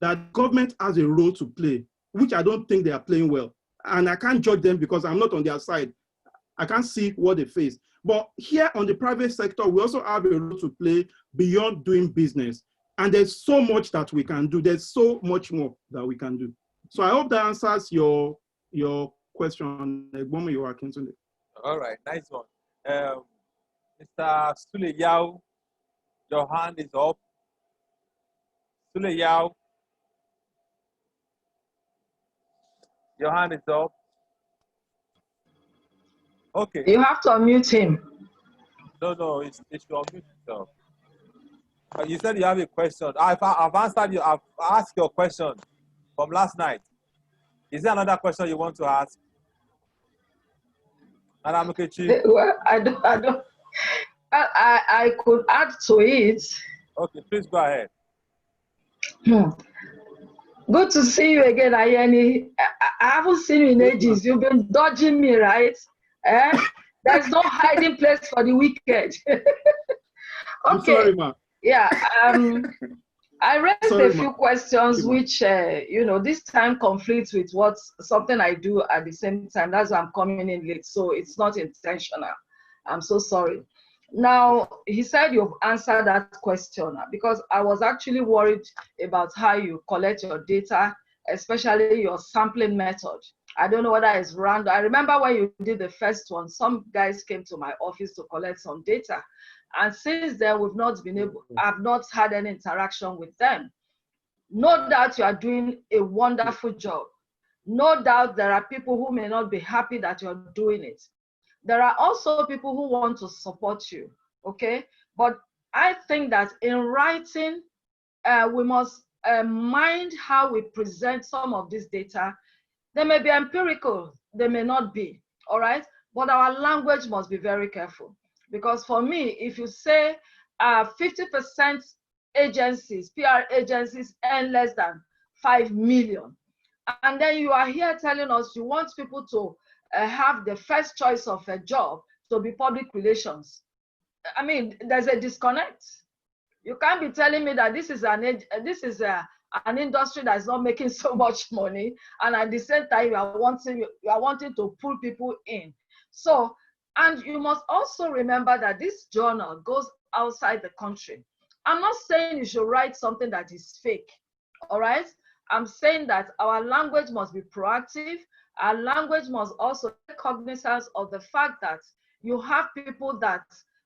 Speaker 2: that government has a role to play, which I don't think they are playing well. And I can't judge them because I'm not on their side. I can't see what they face. But here on the private sector, we also have a role to play beyond doing business. And there's so much that we can do. There's so much more that we can do. So I hope that answers your question.
Speaker 1: All right, nice one. Mr. Sule Yao, your hand is up. Sule Yao, your hand is up. Okay.
Speaker 3: You have to unmute him.
Speaker 1: No, it should unmute itself. You said you have a question. I've answered you. I've asked your question from last night. Is there another question you want to ask? Madam Okechi?
Speaker 3: Well, I could add to it.
Speaker 1: Okay, please go ahead.
Speaker 3: Good to see you again, Ayeni. I haven't seen you in ages. You've been dodging me, right? There's no hiding place for the wicked. Okay.
Speaker 2: I'm sorry, ma.
Speaker 3: Yeah. I raised a few questions which, this time conflicts with something I do at the same time. That's why I'm coming in late. So it's not intentional. I'm so sorry. Now, he said you've answered that question because I was actually worried about how you collect your data, especially your sampling method. I don't know whether it's random. I remember when you did the first one, some guys came to my office to collect some data. And since then, I've not had any interaction with them. No doubt you are doing a wonderful job. No doubt there are people who may not be happy that you're doing it. There are also people who want to support you, okay? But I think that in writing, we must mind how we present some of this data. They may be empirical, they may not be, all right? But our language must be very careful. Because for me, if you say 50% agencies, PR agencies earn less than 5 million, and then you are here telling us you want people to have the first choice of a job to be public relations. I mean, there's a disconnect. You can't be telling me that this is an industry that's not making so much money, and at the same time you are wanting to pull people in. So, and you must also remember that this journal goes outside the country. I'm not saying you should write something that is fake, all right? I'm saying that our language must be proactive. Our language must also take cognizance of the fact that you have people that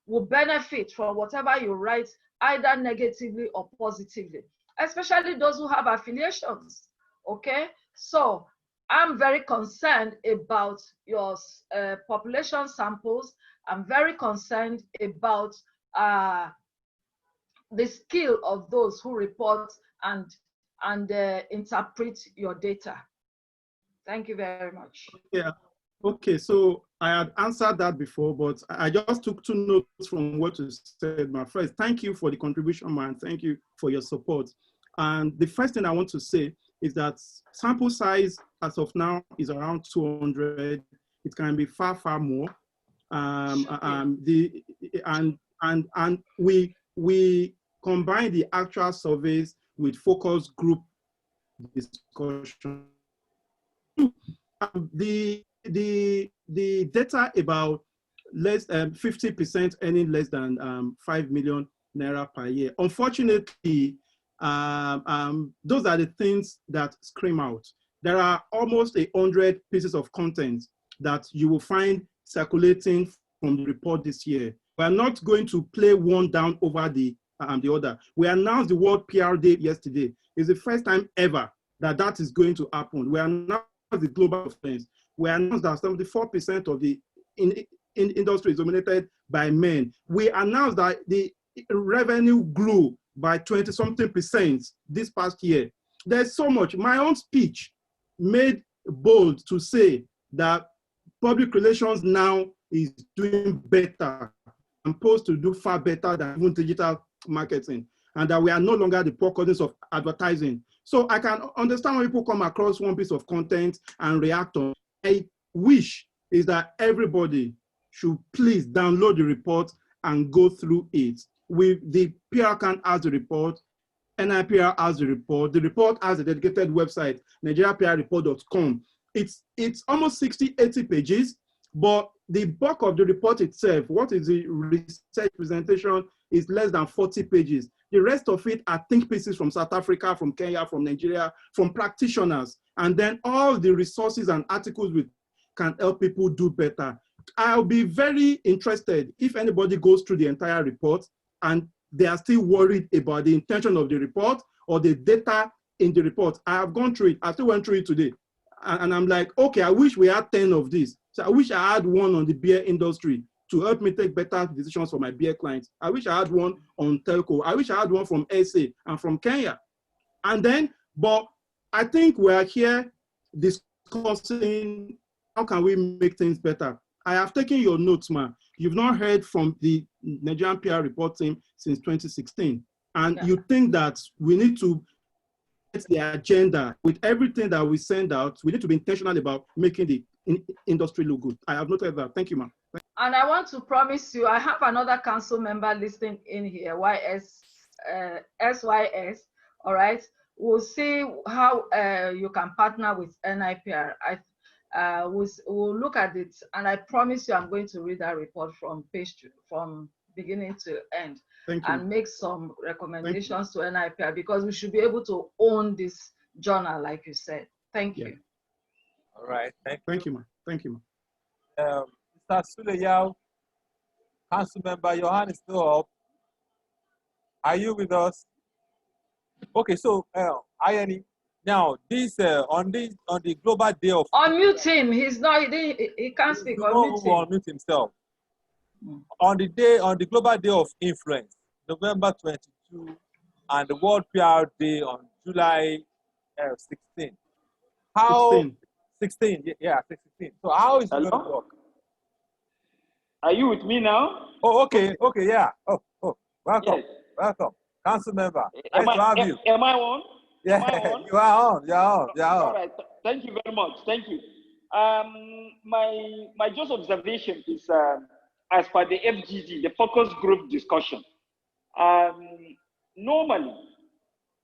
Speaker 3: will benefit from whatever you write, either negatively or positively, especially those who have affiliations, okay? So I'm very concerned about your population samples. I'm very concerned about the skill of those who report and interpret your data. Thank you very much.
Speaker 2: Yeah. Okay, so I had answered that before, but I just took 2 notes from what you said, my friend. Thank you for the contribution, man. Thank you for your support. And the first thing I want to say is that sample size as of now is around 200. It can be far, far more. We combine the actual surveys with focus group discussion. The data about less 50% earning less than 5 million naira per year. Unfortunately, those are the things that scream out. There are almost 100 pieces of content that you will find circulating from the report this year. We are not going to play one down over the other. We announced the World PR Day yesterday. It's the first time ever that is going to happen. We announced the global influence. We announced that 74% of the industry is dominated by men. We announced that the revenue grew by 20-something% this past year. There's so much. My own speech made bold to say that public relations now is doing better and supposed to do far better than even digital marketing, and that we are no longer the poor cousins of advertising. So I can understand when people come across one piece of content and react on. I wish is that everybody should please download the report and go through it. The PR can has the report, NIPR has the report has a dedicated website, nigeriaprreport.com. It's almost 60-80 pages, but the bulk of the report itself, what is the research presentation, is less than 40 pages. The rest of it are think pieces from South Africa, from Kenya, from Nigeria, from practitioners, and then all the resources and articles which can help people do better. I'll be very interested if anybody goes through the entire report and they are still worried about the intention of the report or the data in the report. I have gone through it. I still went through it today. And I'm like, okay, I wish we had 10 of these. So I wish I had one on the beer industry to help me take better decisions for my beer clients. I wish I had one on telco. I wish I had one from SA and from Kenya. And then, but I think we're here discussing how can we make things better. I have taken your notes, man. You've not heard from the Nigerian PR report team since 2016. And you think that we need to get the agenda with everything that we send out. We need to be intentional about making the industry look good. I have noted that. Thank you, ma'am.
Speaker 3: And I want to promise you, I have another council member listening in here, SYS, all right? We'll see how you can partner with NIPR. We'll look at it, and I promise you I'm going to read that report from beginning to end. And make some recommendations to NIPR, because we should be able to own this journal, like you said. Thank you.
Speaker 1: All right.
Speaker 2: Thank you, ma'am. Thank you, ma'am.
Speaker 1: Mr. Suleyao, Council Member, your hand is still up. Are you with us? Okay, so Ayeni, now this on the Global Day of
Speaker 3: unmute him. He's not. He can't speak.
Speaker 1: Unmute himself. On the Global Day of Influence, November 22, and the World PR Day on July 16. How 16? Yeah, 16. So how is it going to work?
Speaker 4: Are you with me now?
Speaker 1: Oh, okay, yeah. Oh, welcome,
Speaker 4: yes.
Speaker 1: Welcome, Council Member. Nice to have you.
Speaker 4: Am I on?
Speaker 1: Yeah,
Speaker 4: am I on?
Speaker 1: You are on.
Speaker 4: All right. Thank you very much. Thank you. My just observation is as per the FGD, the focus group discussion. Normally,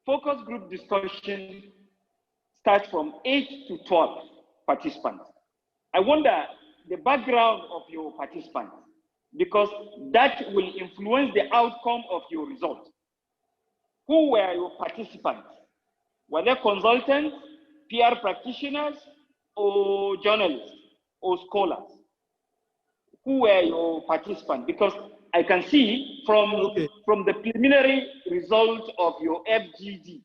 Speaker 4: focus group discussion starts from 8 to 12 participants. I wonder the background of your participants, because that will influence the outcome of your result. who were your participants? Were they consultants, PR practitioners, or journalists, or scholars? Who were your participants? Because I can see from the preliminary result of your FGD,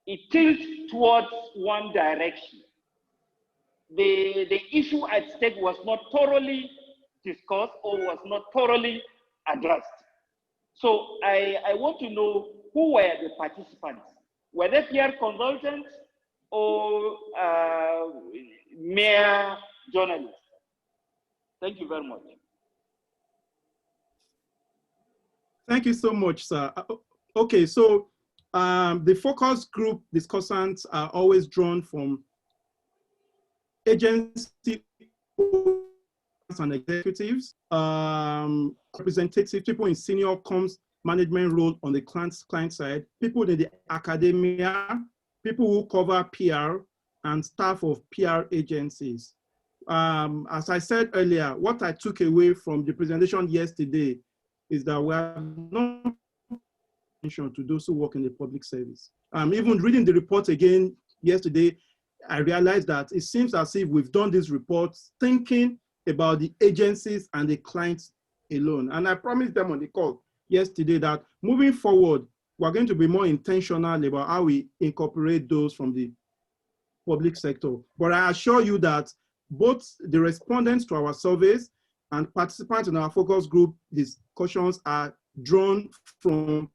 Speaker 4: it tilts towards one direction. The issue at stake was not thoroughly discussed or was not thoroughly addressed. So I want to know who were the participants. Were they PR consultants or mere journalists? Thank you very much.
Speaker 2: Thank you so much, sir. Okay, so the focus group discussants are always drawn from agency and executives, representatives, people in senior comms management role on the client side, people in the academia, people who cover PR, and staff of PR agencies. As I said earlier, what I took away from the presentation yesterday is that we have no attention to those who work in the public service. Even reading the report again yesterday, I realized that it seems as if we've done this report thinking about the agencies and the clients alone. And I promised them on the call yesterday that moving forward, we're going to be more intentional about how we incorporate those from the public sector. But I assure you that both the respondents to our surveys and participants in our focus group discussions are drawn from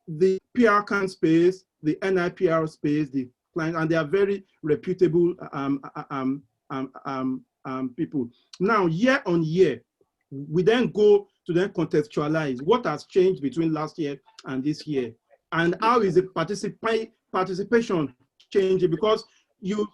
Speaker 2: the PR can space, the NIPR space, the client, and they are very reputable people. Now, year on year, we then go to then contextualize what has changed between last year and this year, and how is the participation changing, because you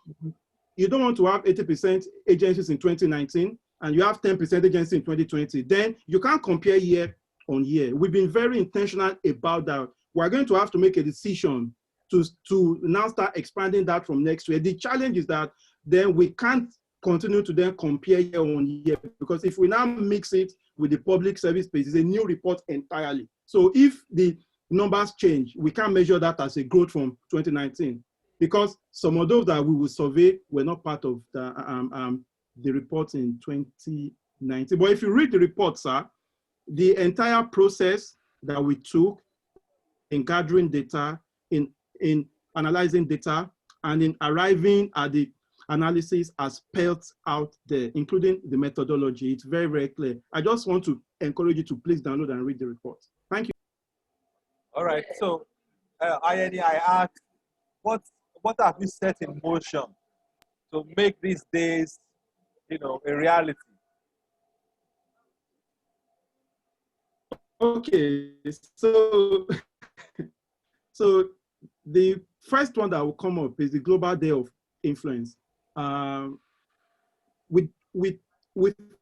Speaker 2: don't want to have 80% agencies in 2019 and you have 10% agencies in 2020. Then you can't compare year on year. We've been very intentional about that. We're going to have to make a decision to now start expanding that from next year. The challenge is that then we can't continue to then compare year on year, because if we now mix it with the public service space, it's a new report entirely. So if the numbers change, we can't measure that as a growth from 2019, because some of those that we will survey were not part of the report in 2019. But if you read the report, sir, the entire process that we took in gathering data, in analyzing data, and in arriving at the analysis are spelled out there, including the methodology. It's very, very clear. I just want to encourage you to please download and read the report. Thank you.
Speaker 1: All right. So, Ayeni, I asked, what have you set in motion to make these days, a reality?
Speaker 2: Okay. So, so the first one that will come up is the Global Day of Influence. We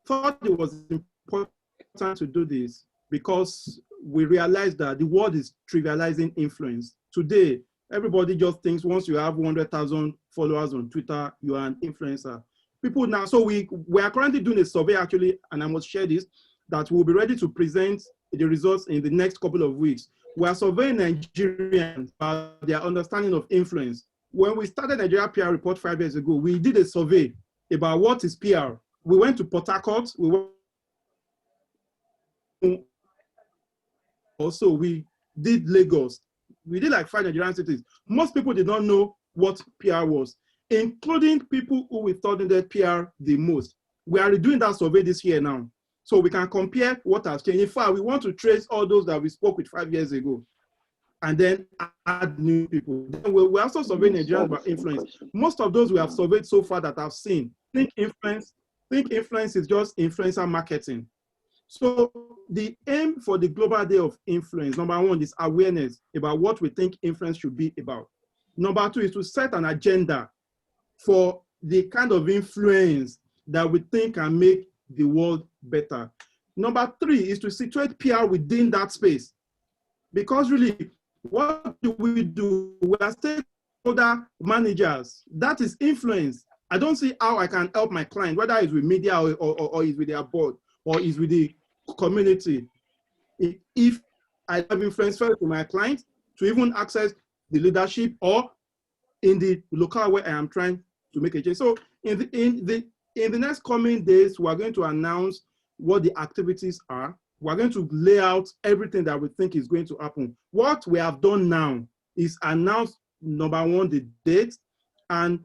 Speaker 2: thought it was important to do this because we realized that the world is trivializing influence. Today, everybody just thinks once you have 100,000 followers on Twitter, you are an influencer. People now, so we are currently doing a survey actually, and I must share this, that we'll be ready to present the results in the next couple of weeks. We are surveying Nigerians about their understanding of influence. When we started Nigeria PR Report 5 years ago, we did a survey about what is PR. We went to Port Harcourt. Also, we did Lagos. We did like 5 Nigerian cities. Most people did not know what PR was, including people who we thought needed PR the most. We are redoing that survey this year now, so we can compare what has changed. In fact, we want to trace all those that we spoke with 5 years ago, and then add new people. Then we're also surveying Nigerians about influence. Most of those we have surveyed so far that I've seen think influence is just influencer marketing. So the aim for the Global Day of Influence, number one, is awareness about what we think influence should be about. Number two is to set an agenda for the kind of influence that we think can make the world better. Number three is to situate PR within that space. Because really, what do? We are stakeholder managers. That is influence. I don't see how I can help my client, whether it's with media or it's with their board or it's with the community, if I have influence to my clients to even access the leadership or in the locale where I am trying to make a change. So in the next coming days, we are going to announce what the activities are. We're going to lay out everything that we think is going to happen. What we have done now is announce, number one, the date, and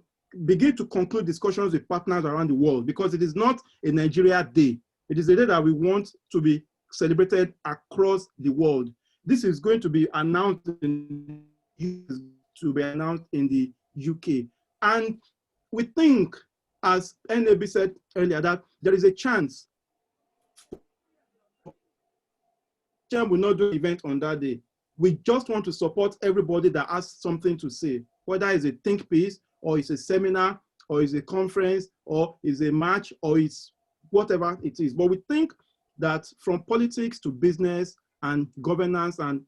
Speaker 2: begin to conclude discussions with partners around the world, because it is not a Nigeria day. It is a day that we want to be celebrated across the world. This is going to be announced in the UK. And we think, as NAB said earlier, that there is a chance will not do an event on that day. We just want to support everybody that has something to say, whether it's a think piece, or it's a seminar, or it's a conference, or it's a match, or it's whatever it is. But we think that from politics to business and governance and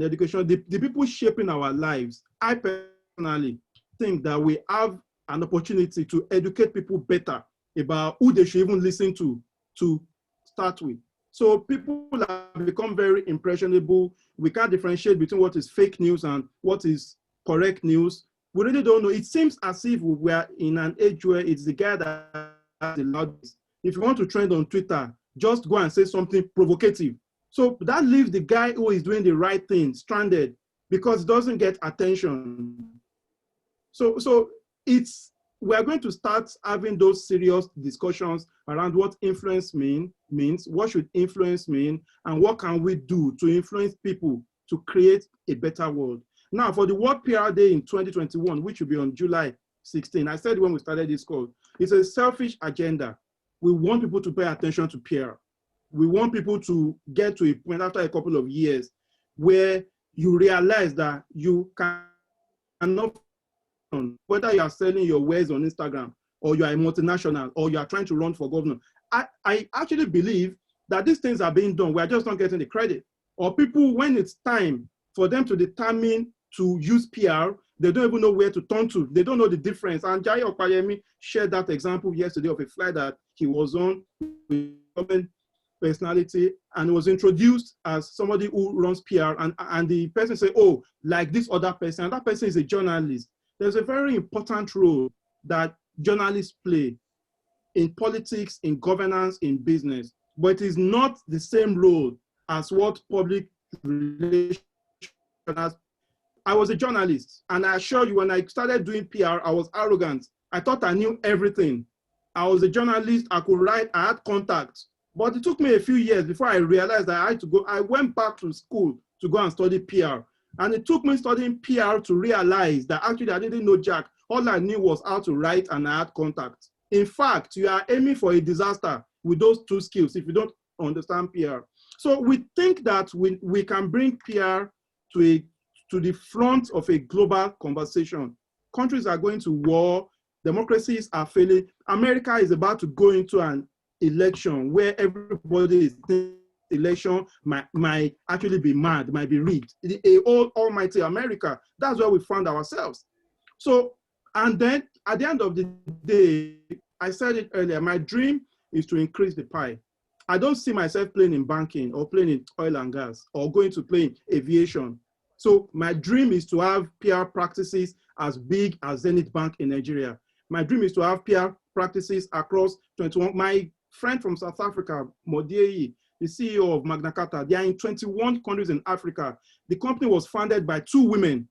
Speaker 2: education, the people shaping our lives, I personally think that we have an opportunity to educate people better about who they should even listen to start with. So people have become very impressionable. We can't differentiate between what is fake news and what is correct news. We really don't know. It seems as if we are in an age where it's the guy that has the loudest. If you want to trend on Twitter, just go and say something provocative. So that leaves the guy who is doing the right thing stranded because it doesn't get attention. So we are going to start having those serious discussions around what influence means, what should influence mean, and what can we do to influence people to create a better world. Now, for the World PR Day in 2021, which will be on July 16, I said when we started this call, it's a selfish agenda. We want people to pay attention to PR. We want people to get to a point after a couple of years where you realize that you cannot, whether you are selling your wares on Instagram, or you are a multinational, or you are trying to run for governor. I actually believe that these things are being done. We are just not getting the credit. Or people, when it's time for them to determine to use PR, they don't even know where to turn to. They don't know the difference. And Jai Okpayemi shared that example yesterday of a flight that he was on with government personality and was introduced as somebody who runs PR. And the person said, oh, like this other person. And that person is a journalist. There's a very important role that journalists play in politics, in governance, in business, but it is not the same role as what public relations. I was a journalist, and I assure you, when I started doing PR, I was arrogant. I thought I knew everything. I was a journalist, I could write, I had contacts, but it took me a few years before I realized that I had to go. I went back to school to go and study PR. And it took me studying PR to realize that actually I didn't know jack. All I knew was how to write and I had contacts. In fact, you are aiming for a disaster with those two skills if you don't understand PR. So we think that we can bring PR to the front of a global conversation. Countries are going to war, democracies are failing. America is about to go into an election where everybody is thinking election might actually be mad, might be rigged. Almighty America, that's where we found ourselves. So, and then at the end of the day, I said it earlier, my dream is to increase the pie. I don't see myself playing in banking or playing in oil and gas or going to play in aviation. So my dream is to have PR practices as big as Zenith Bank in Nigeria. My dream is to have PR practices across 21. My friend from South Africa, Modieyi, the CEO of Magna Carta, they are in 21 countries in Africa. The company was founded by two women.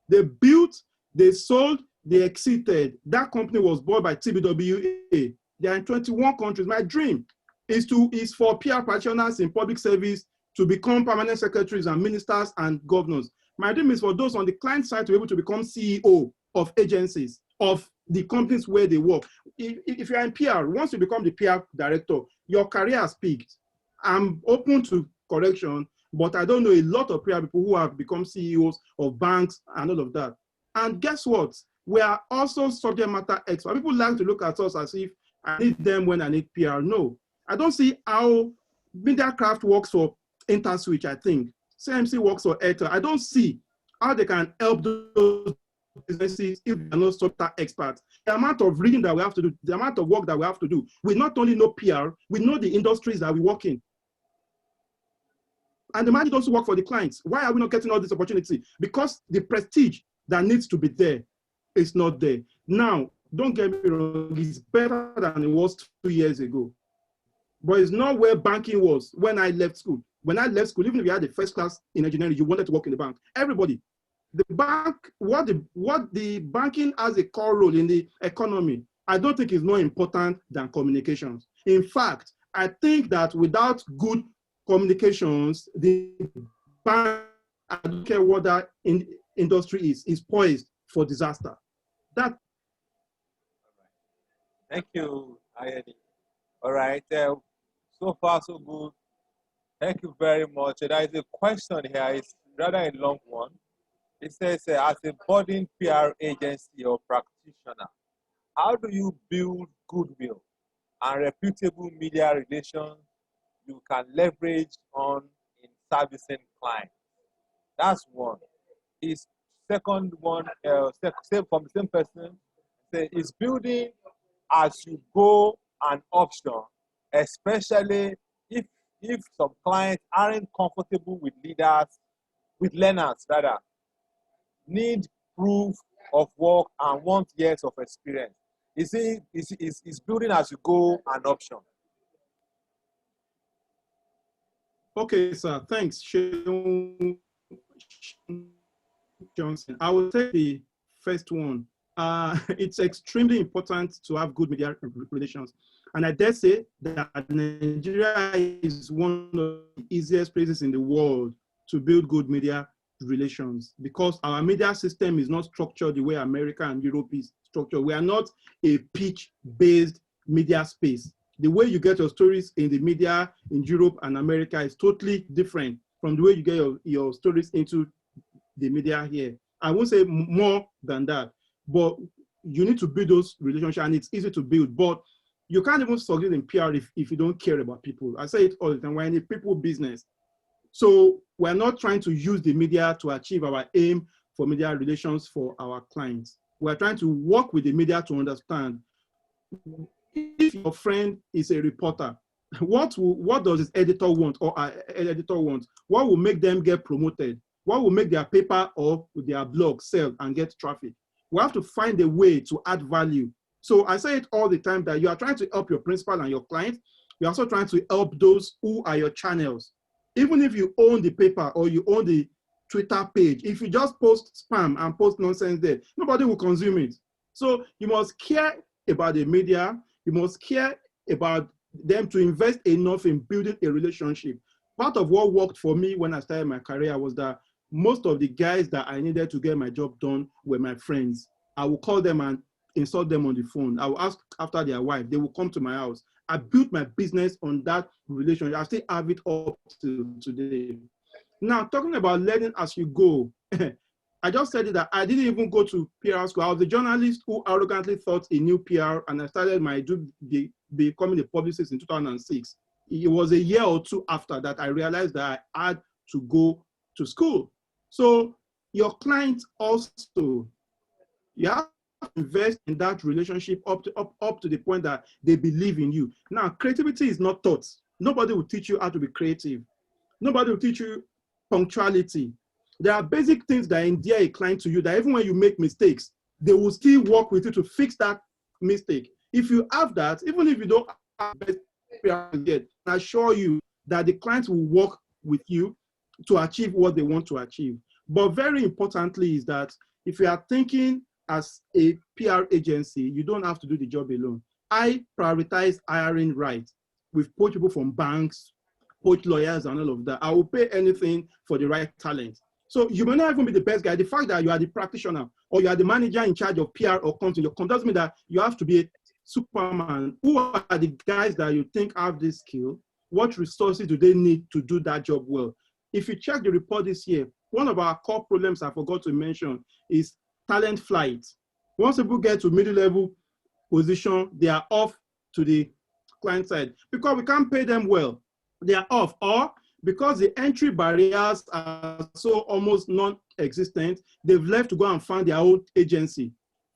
Speaker 2: They built, they sold, they exited. That company was bought by TBWA. They are in 21 countries. My dream is for PR practitioners in public service to become permanent secretaries and ministers and governors. My dream is for those on the client side to be able to become CEO of agencies, of the companies where they work. If you're in PR, once you become the PR director, your career has peaked. I'm open to correction, but I don't know a lot of PR people who have become CEOs of banks and all of that. And guess what? We are also subject matter experts. People like to look at us as if I need them when I need PR. No, I don't see how MediaCraft works for InterSwitch, I think. CMC works for Airtel. I don't see how they can help those businesses if they are not subject matter experts. The amount of reading that we have to do, the amount of work that we have to do, we not only know PR, we know the industries that we work in. And the manager also work for the clients. Why are we not getting all this opportunity? Because the prestige that needs to be there is not there. Now, don't get me wrong, it's better than it was 2 years ago. But it's not where banking was when I left school. When I left school, even if you had the first class in engineering, you wanted to work in the bank. Everybody. The bank, what the banking has a core role in the economy, I don't think is more important than communications. In fact, I think that without good communications, the bank, I don't care what that industry is poised for disaster. That.
Speaker 1: Thank you, Ayeni. All right. So far, so good. Thank you very much. There is a question here. It's rather a long one. It says, as a budding PR agency or practitioner, how do you build goodwill and reputable media relations you can leverage on in servicing clients? That's one. His second one, from the same person, is building as you go an option, especially if some clients aren't comfortable with learners rather, need proof of work and want years of experience. Is building as you go an option?
Speaker 2: Okay, sir. Thanks, Segun Johnson. I will take the first one. It's extremely important to have good media relations. And I dare say that Nigeria is one of the easiest places in the world to build good media relations because our media system is not structured the way America and Europe is structured. We are not a pitch-based media space. The way you get your stories in the media in Europe and America is totally different from the way you get your stories into the media here. I won't say more than that, but you need to build those relationships and it's easy to build, but you can't even succeed in PR if you don't care about people. I say it all the time, we're in a people business. So we're not trying to use the media to achieve our aim for media relations for our clients. We're trying to work with the media to understand if your friend is a reporter, what does his editor want or our editor want? What will make them get promoted? What will make their paper or their blog sell and get traffic? We have to find a way to add value. So I say it all the time that you are trying to help your principal and your client. You're also trying to help those who are your channels. Even if you own the paper or you own the Twitter page, if you just post spam and post nonsense there, nobody will consume it. So you must care about the media. You must care about them to invest enough in building a relationship. Part of what worked for me when I started my career was that most of the guys that I needed to get my job done were my friends. I will call them and insult them on the phone. I will ask after their wife. They will come to my house. I built my business on that relationship. I still have it up to today. Now, talking about learning as you go, I just said it that I didn't even go to PR school. I was a journalist who arrogantly thought he knew PR, and I started becoming a publicist in 2006. It was a year or two after that I realized that I had to go to school. So your clients also, you have to invest in that relationship up to the point that they believe in you. Now, creativity is not taught. Nobody will teach you how to be creative. Nobody will teach you punctuality. There are basic things that endear a client to you that even when you make mistakes, they will still work with you to fix that mistake. If you have that, even if you don't have the best experience yet, I assure you that the clients will work with you to achieve what they want to achieve. But very importantly is that if you are thinking as a PR agency, you don't have to do the job alone. I prioritize hiring right. We've poached people from banks, poached lawyers and all of that. I will pay anything for the right talent. So you may not even be the best guy. The fact that you are the practitioner or you are the manager in charge of PR or content doesn't mean that you have to be a Superman. Who are the guys that you think have this skill? What resources do they need to do that job well? If you check the report this year, one of our core problems I forgot to mention is talent flight. Once people get to middle level position, they are off to the client side because we can't pay them well. They are off, or because the entry barriers are so almost non-existent, they've left to go and find their own agency.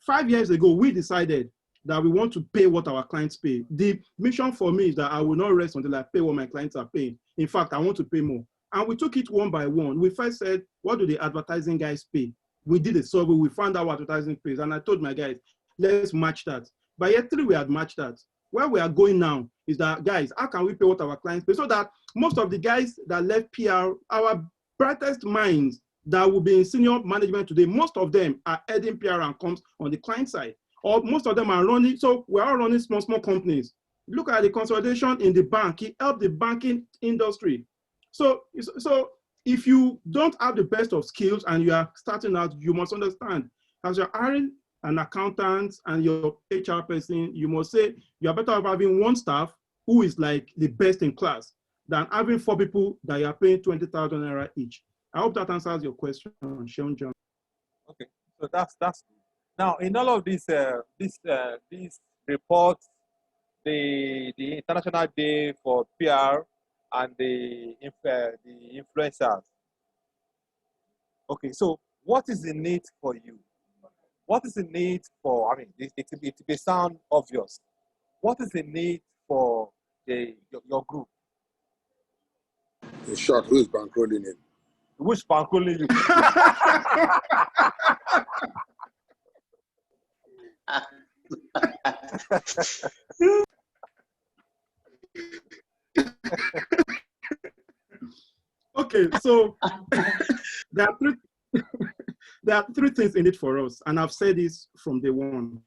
Speaker 2: 5 years ago, we decided that we want to pay what our clients pay. The mission for me is that I will not rest until I pay what my clients are paying. In fact, I want to pay more. And we took it one by one. We first said, what do the advertising guys pay? We did a survey, we found out what advertising pays. And I told my guys, let's match that. By year 3, we had matched that. Where we are going now is that, guys, how can we pay what our clients pay? So that most of the guys that left PR, our brightest minds that will be in senior management today, most of them are heading PR and comms on the client side. Or most of them are running, so we're all running small companies. Look at the consolidation in the bank. It helped the banking industry. So if you don't have the best of skills and you are starting out, you must understand, as you're hiring an accountant and your HR person, you must say you're better off having one staff who is like the best in class than having 4 people that you're paying 20,000 naira each. I hope that answers your question, Sean John. Okay,
Speaker 1: so that's good. Now, in all of these reports, the International Day for PR and the influencers. Okay, so what is the need for you? What is the need for, I mean, it may sound obvious. What is the need for your group?
Speaker 5: In short, who is bankrolling him?
Speaker 1: Who's bankrolling you?
Speaker 2: Okay, so there are three things in it for us, and I've said this from day one.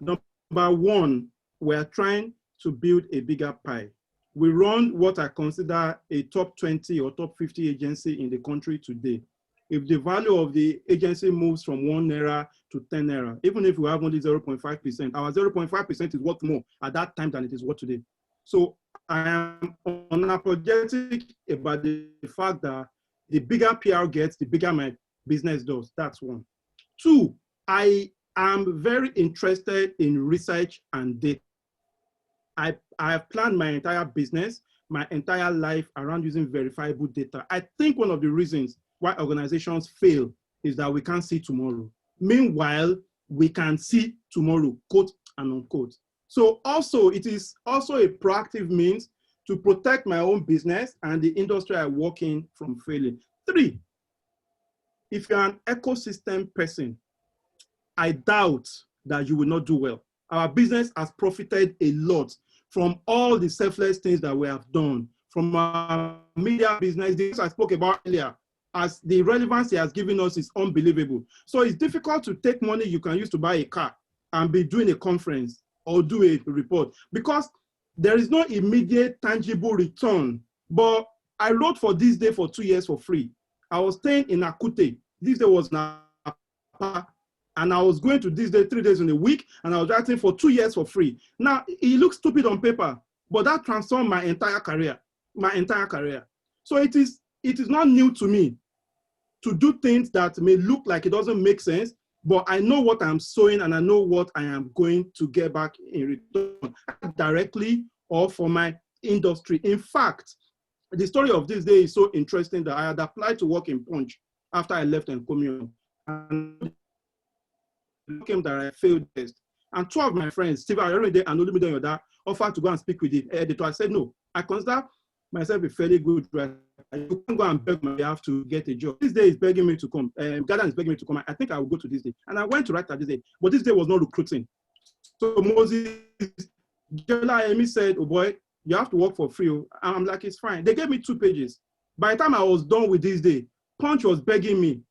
Speaker 2: Number one, we're trying to build a bigger pie. We run what I consider a top 20 or top 50 agency in the country today. If the value of the agency moves from 1 naira to 10 naira, even if we have only 0.5%, our 0.5% is worth more at that time than it is worth today. So I am unapologetic about the fact that the bigger PR gets, the bigger my business does. That's one. Two, I am very interested in research and data. I have planned my entire business, my entire life around using verifiable data. I think one of the reasons why organizations fail is that we can't see tomorrow. Meanwhile, we can see tomorrow, quote and unquote. So also, it is also a proactive means to protect my own business and the industry I work in from failing. Three, if you're an ecosystem person, I doubt that you will not do well. Our business has profited a lot from all the selfless things that we have done, from our media business, this I spoke about earlier, as the relevance it has given us is unbelievable. So it's difficult to take money you can use to buy a car and be doing a conference or do a report because there is no immediate tangible return. But I wrote for This Day for 2 years for free. I was staying in Akute. This day was Napa. And I was going to This Day 3 days in a week, and I was writing for 2 years for free. Now, it looks stupid on paper, but that transformed my entire career, So it is not new to me to do things that may look like it doesn't make sense, but I know what I'm sowing and I know what I am going to get back in return, directly or for my industry. In fact, the story of This Day is so interesting that I had applied to work in Punch after I left Encomium. And came that I failed test. And 2 of my friends, Steve Ayeni and Olumide Yoda, offered to go and speak with the editor. I said, no, I consider myself a fairly good writer. You can't go and beg my behalf to get a job. This Day is begging me to come. Garden is begging me to come. I think I will go to This Day. And I went to write at This Day. But This Day was not recruiting. So Moses, Ayemi said, oh boy, you have to work for free. And I'm like, it's fine. They gave me 2 pages. By the time I was done with This Day, Punch was begging me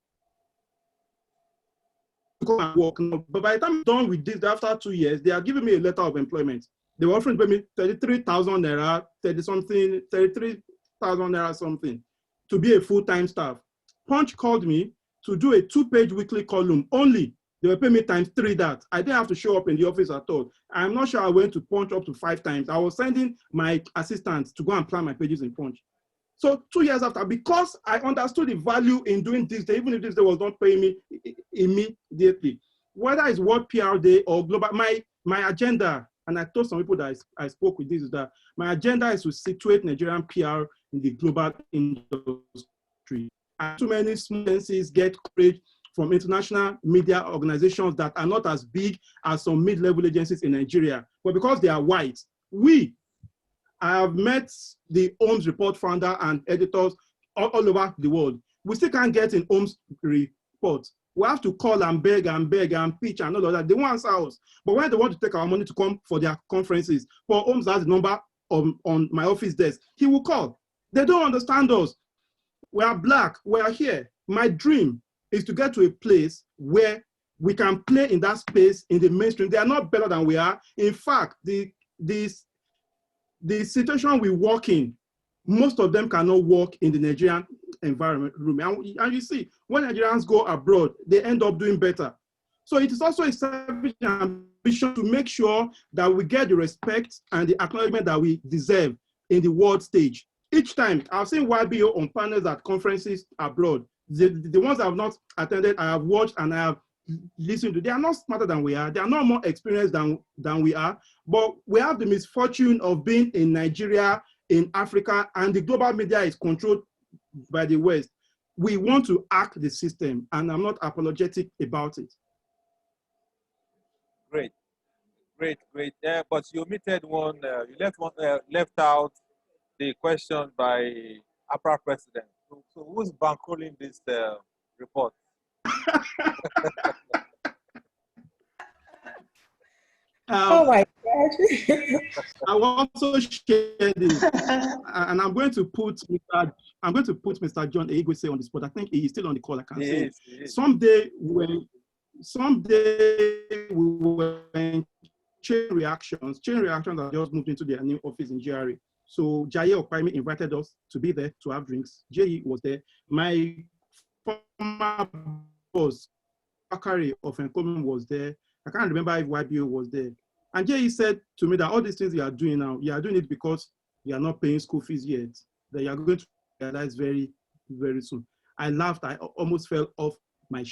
Speaker 2: come and work. But by the time I'm done with this, after 2 years, they are giving me a letter of employment. They were offering me 33,000 naira, 33,000 naira something to be a full-time staff. Punch called me to do a 2-page weekly column only. They were paying me ×3 that. I didn't have to show up in the office at all. I'm not sure I went to Punch up to 5 times. I was sending my assistants to go and plan my pages in Punch. So 2 years after, because I understood the value in doing This Day, even if This Day was not paying me immediately, whether it's World PR Day or global, my agenda, and I told some people that I spoke with this, is that my agenda is to situate Nigerian PR in the global industry. And too many small agencies get coverage from international media organizations that are not as big as some mid-level agencies in Nigeria. But because they are white, I have met the Holmes Report founder and editors all over the world. We still can't get in Homes report. We have to call and beg and pitch and all of that. They won't answer us. But when they want to take our money to come for their conferences, Paul Holmes has the number on my office desk. He will call. They don't understand us. We are black. We are here. My dream is to get to a place where we can play in that space in the mainstream. They are not better than we are. In fact, the situation we work in, most of them cannot work in the Nigerian environment room. And you see, when Nigerians go abroad, they end up doing better. So it is also a selfish ambition to make sure that we get the respect and the acknowledgement that we deserve in the world stage. Each time, I've seen YBO on panels at conferences abroad. The ones I have not attended, I have watched and I have listened to. They are not smarter than we are. They are not more experienced than we are. But we have the misfortune of being in Nigeria, in Africa, and the global media is controlled by the West. We want to hack the system, and I'm not apologetic about it.
Speaker 1: Great. Yeah, but you omitted one. You left out the question by APRA president. So who's bankrolling this report?
Speaker 5: Oh my God.
Speaker 2: I want to share this, and I'm going to put Mr. John Igwese on the spot. I think he's still on the call. I can say someday we were in chain reactions that just moved into their new office in GRA. So Jaye Okpaimi invited us to be there to have drinks. Jay was there. My former boss, Akari of Encomium, was there. I can't remember if YBO was there. And Jay said to me that all these things you are doing now, you are doing it because you are not paying school fees yet. That you are going to realize very, very soon. I laughed. I almost fell off my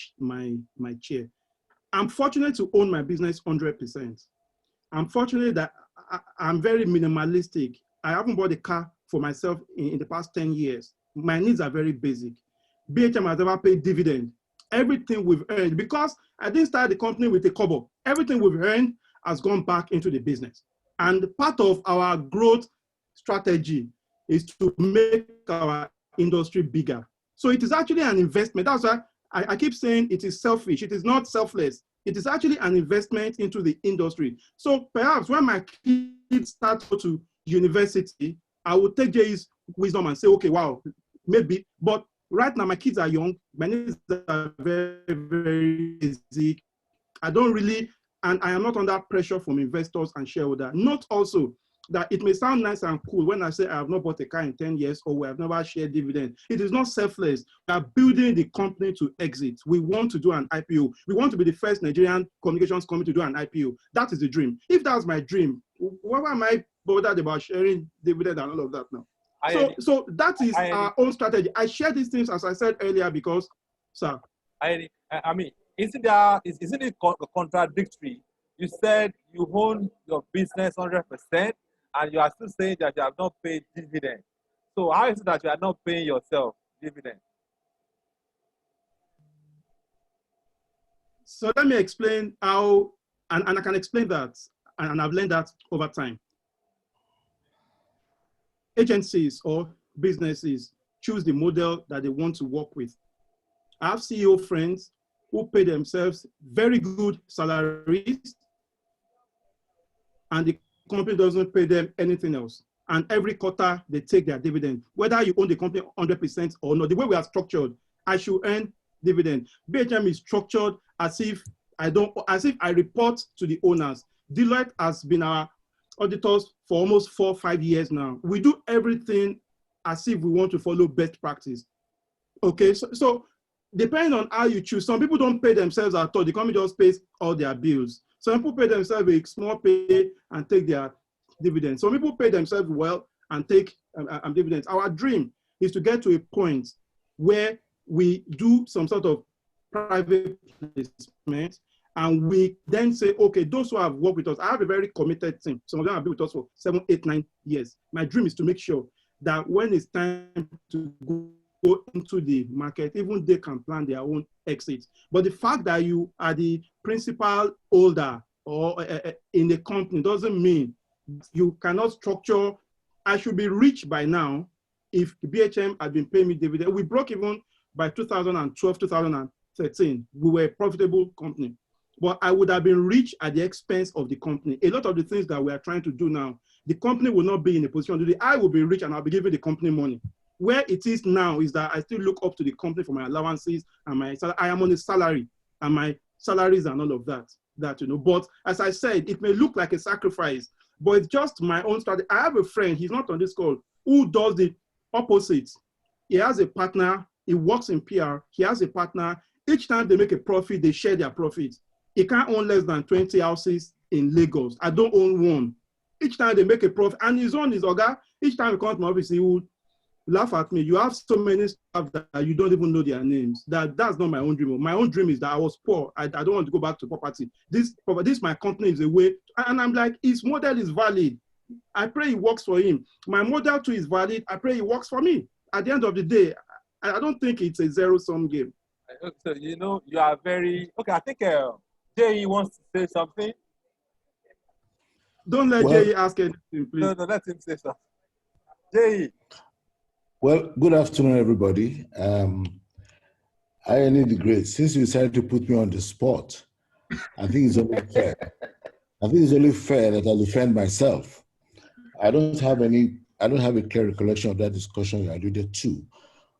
Speaker 2: chair. I'm fortunate to own my business 100%. I'm fortunate that I'm very minimalistic. I haven't bought a car for myself in the past 10 years. My needs are very basic. BHM has never paid dividend. Everything we've earned, because I didn't start the company with a kobo. Everything we've earned has gone back into the business. And part of our growth strategy is to make our industry bigger. So it is actually an investment. That's why I keep saying it is selfish. It is not selfless. It is actually an investment into the industry. So perhaps when my kids start to university, I will take Jay's wisdom and say, okay, wow, maybe. But right now, my kids are young. My needs are very, very basic. I don't really, and I am not under pressure from investors and shareholders. Not also that it may sound nice and cool when I say I have not bought a car in 10 years or we have never shared dividend. It is not selfless. We are building the company to exit. We want to do an IPO. We want to be the first Nigerian communications company to do an IPO. That is the dream. If that's my dream, why am I bothered about sharing dividend and all of that now? So that is our own strategy. I share these things, as I said earlier, because, sir.
Speaker 1: I mean, isn't it contradictory? You said you own your business 100%, and you are still saying that you have not paid dividend. So how is it that you are not paying yourself dividend?
Speaker 2: So let me explain how, and I can explain that, and I've learned that over time. Agencies or businesses choose the model that they want to work with. I have CEO friends who pay themselves very good salaries, and the company doesn't pay them anything else. And every quarter they take their dividend. Whether you own the company 100% or not, the way we are structured, I should earn dividend. BHM is structured as if I report to the owners. Deloitte has been our auditors for almost 4 or 5 years now. We do everything as if we want to follow best practice. Okay, so depending on how you choose, some people don't pay themselves at all. The company just pays all their bills. Some people pay themselves a small pay and take their dividends. Some people pay themselves well and take dividends. Our dream is to get to a point where we do some sort of private placement, and we then say, okay, those who have worked with us, I have a very committed team. Some of them have been with us for 7, 8, 9 years. My dream is to make sure that when it's time to go into the market, even they can plan their own exit. But the fact that you are the principal holder or in the company doesn't mean you cannot structure. I should be rich by now, if BHM had been paying me dividend, we broke even by 2012, 2013. We were a profitable company. But I would have been rich at the expense of the company. A lot of the things that we are trying to do now, the company will not be in a position to do it. I will be rich and I'll be giving the company money. Where it is now is that I still look up to the company for my allowances and my salary. I am on a salary and my salaries and all of that. But as I said, it may look like a sacrifice, but it's just my own strategy. I have a friend, he's not on this call, who does the opposite. He has a partner, he works in PR, he has a partner. Each time they make a profit, they share their profits. He can't own less than 20 houses in Lagos. I don't own one. Each time they make a profit, and his own is Oga. Each time he comes to my office, he would laugh at me. You have so many staff that you don't even know their names. That's not my own dream. My own dream is that I was poor. I don't want to go back to property. This my company is a way, and I'm like, his model is valid. I pray it works for him. My model too is valid. I pray it works for me. At the end of the day, I don't think it's a zero-sum game.
Speaker 1: So, you are very, okay, I think Jay wants to say something.
Speaker 2: Don't let Jay ask anything, please.
Speaker 1: No, let him say something. Jay.
Speaker 6: Well, good afternoon, everybody. Ayeni the Great, since you decided to put me on the spot, I think it's only fair. I think it's only fair that I defend myself. I don't have a clear recollection of that discussion you alluded to,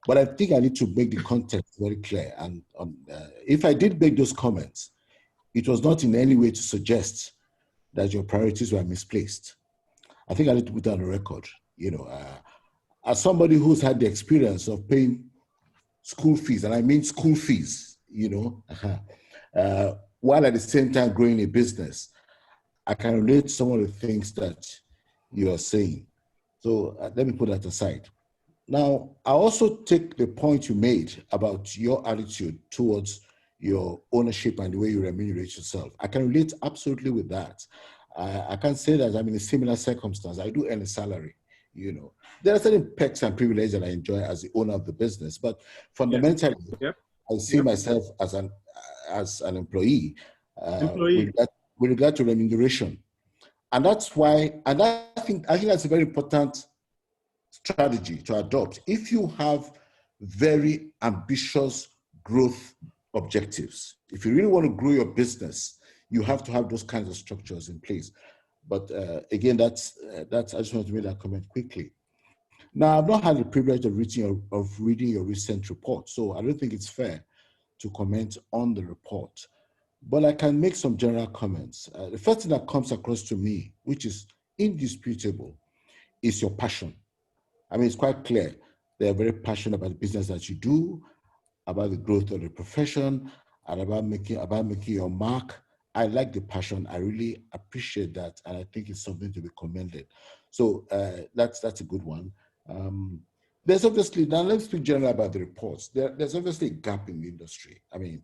Speaker 6: but I think I need to make the context very clear. And if I did make those comments, it was not in any way to suggest that your priorities were misplaced. I think I need to put that on the record. As somebody who's had the experience of paying school fees, and I mean school fees, while at the same time growing a business, I can relate to some of the things that you are saying. So let me put that aside. Now, I also take the point you made about your attitude towards your ownership and the way you remunerate yourself. I can relate absolutely with that. I can say that I'm in a similar circumstance. I do earn a salary. There are certain perks and privileges that I enjoy as the owner of the business, but fundamentally, I see myself as an employee. With regard to remuneration. And that's why, and I think that's a very important strategy to adopt. If you have very ambitious growth objectives, if you really want to grow your business, you have to have those kinds of structures in place. But again, that's I just want to make that comment quickly. Now, I've not had the privilege of reading your recent report, so I don't think it's fair to comment on the report. But I can make some general comments. The first thing that comes across to me, which is indisputable, is your passion. I mean, it's quite clear they're very passionate about the business that you do, about the growth of the profession, and about making your mark. I like the passion. I really appreciate that, and I think it's something to be commended. So that's a good one. There's obviously, now let's speak generally about the reports. There's obviously a gap in the industry. I mean,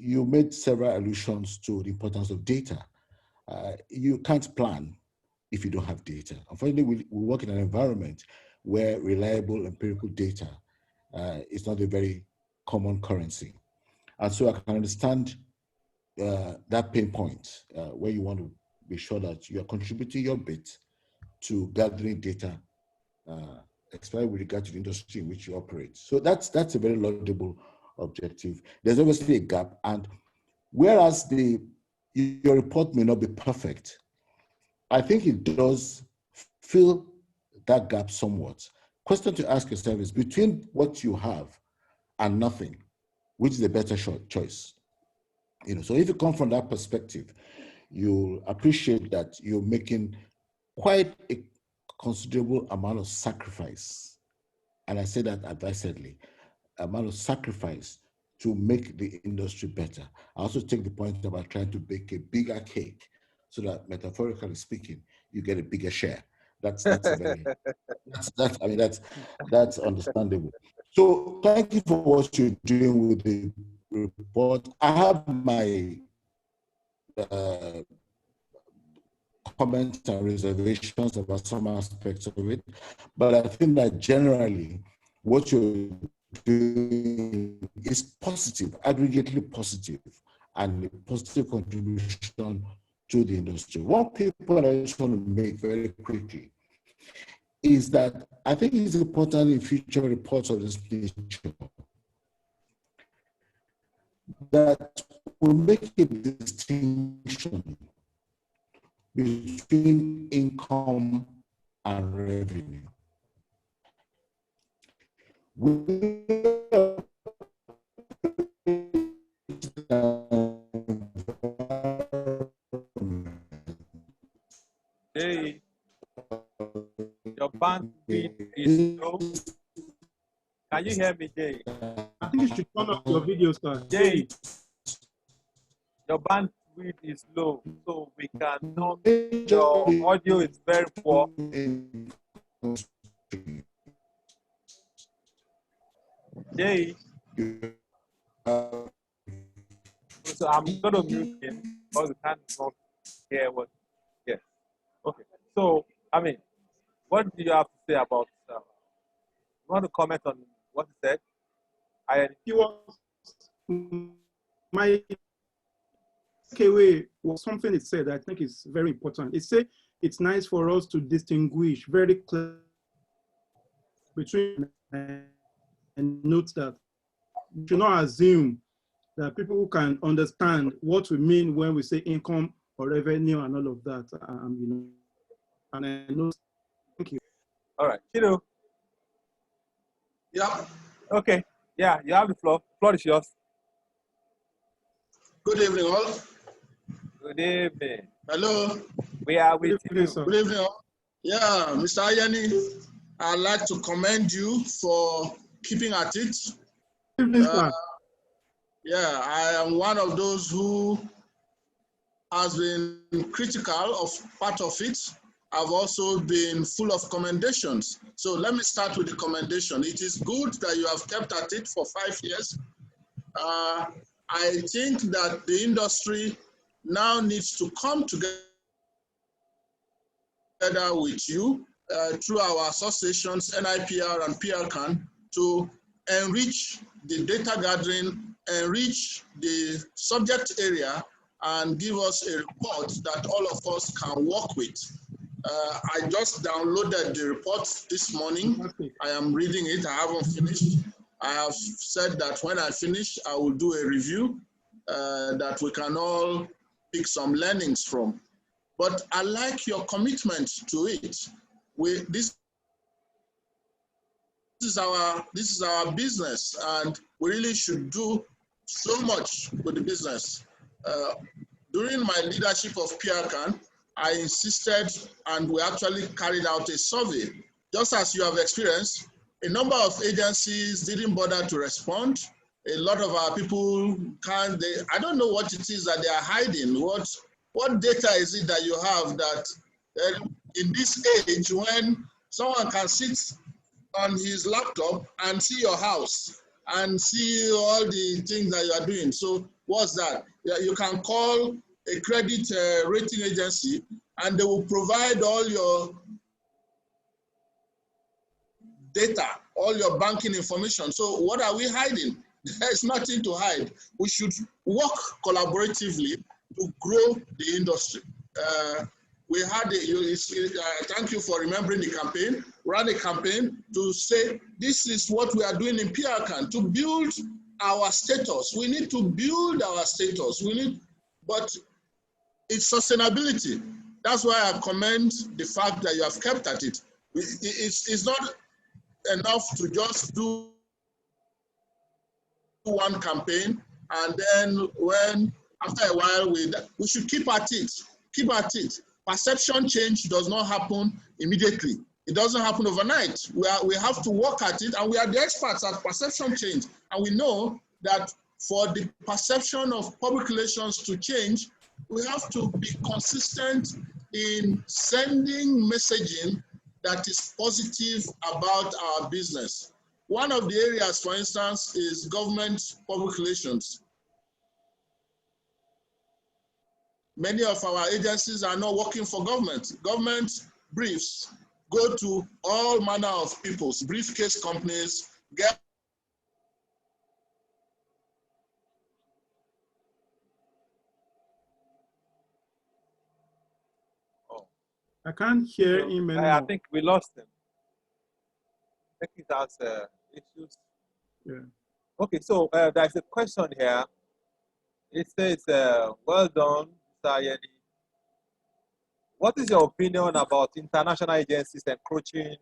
Speaker 6: you made several allusions to the importance of data. You can't plan if you don't have data. Unfortunately, we work in an environment where reliable empirical data is not a very common currency. And so I can understand that pain point where you want to be sure that you are contributing your bit to gathering data, especially with regard to the industry in which you operate. So that's a very laudable objective. There's obviously a gap, and whereas your report may not be perfect, I think it does fill that gap somewhat. Question to ask yourself is, between what you have and nothing, which is the better choice? So if you come from that perspective, you'll appreciate that you're making quite a considerable amount of sacrifice. And I say that advisedly, amount of sacrifice to make the industry better. I also take the point about trying to bake a bigger cake so that, metaphorically speaking, you get a bigger share. That's understandable. So thank you for what you're doing with the report. I have my comments and reservations about some aspects of it, but I think that generally what you're doing is positive, aggregately positive, and a positive contribution to the industry. One quick point I just want to make very quickly is that I think it's important in future reports of this nature that we make a distinction between income and revenue.
Speaker 1: Jay, your bandwidth is low. Can you hear me, Jay?
Speaker 2: I think you should turn off your video, sir.
Speaker 1: Jay, your bandwidth is low, so we cannot. Your audio is very poor. Jay, so I'm going to mute him because we can't hear what. Yes. Okay. So, I mean, what do you have to say about? You want to comment on what he said?
Speaker 2: My takeaway was something it said I think is very important. It said it's nice for us to distinguish very clearly between and note that we should not assume that people who can understand what we mean when we say income or revenue and all of that. You know, and I know. Thank you.
Speaker 1: All right, Chido.
Speaker 7: Yeah.
Speaker 1: Okay. Yeah, you have the floor. The floor is yours.
Speaker 7: Good evening, all.
Speaker 1: Good evening.
Speaker 7: Hello.
Speaker 1: We are with you.
Speaker 7: Good evening, all. Yeah, Mr. Ayeni, I'd like to commend you for keeping at it. Yeah, I am one of those who has been critical of part of it. I've also been full of commendations. So let me start with the commendation. It is good that you have kept at it for 5 years. I think that the industry now needs to come together with you through our associations, NIPR and PRCAN, to enrich the data gathering, enrich the subject area, and give us a report that all of us can work with. I just downloaded the report this morning. I am reading it. I haven't finished. I have said that when I finish, I will do a review that we can all pick some learnings from. But I like your commitment to it. This is our business, and we really should do so much with the business. During my leadership of PRCAN, I insisted, and we actually carried out a survey. Just as you have experienced, a number of agencies didn't bother to respond. A lot of our people I don't know what it is that they are hiding. What data is it that you have that in this age when someone can sit on his laptop and see your house and see all the things that you are doing? So what's that? You can call a credit rating agency and they will provide all your data, all your banking information. So what are we hiding? There's nothing to hide. We should work collaboratively to grow the industry. We had thank you for remembering the campaign. We ran a campaign to say, this is what we are doing in PRCAN, to build our status. We need to build our status. But it's sustainability. That's why I commend the fact that you have kept at it. It's not enough to just do one campaign and then after a while we should keep at it. Perception change does not happen immediately. It doesn't happen overnight. We have to work at it, and we are the experts at perception change. And we know that for the perception of public relations to change, we have to be consistent in sending messaging that is positive about our business. One of the areas, for instance, is government public relations. Many of our agencies are not working for government. Government briefs go to all manner of peoples, briefcase companies,
Speaker 2: I can't hear him anymore.
Speaker 1: I think we lost him. think it has issues.
Speaker 2: Yeah.
Speaker 1: Okay, so there's a question here. It says, well done, Mr. Ayeni. What is your opinion about international agencies encroaching in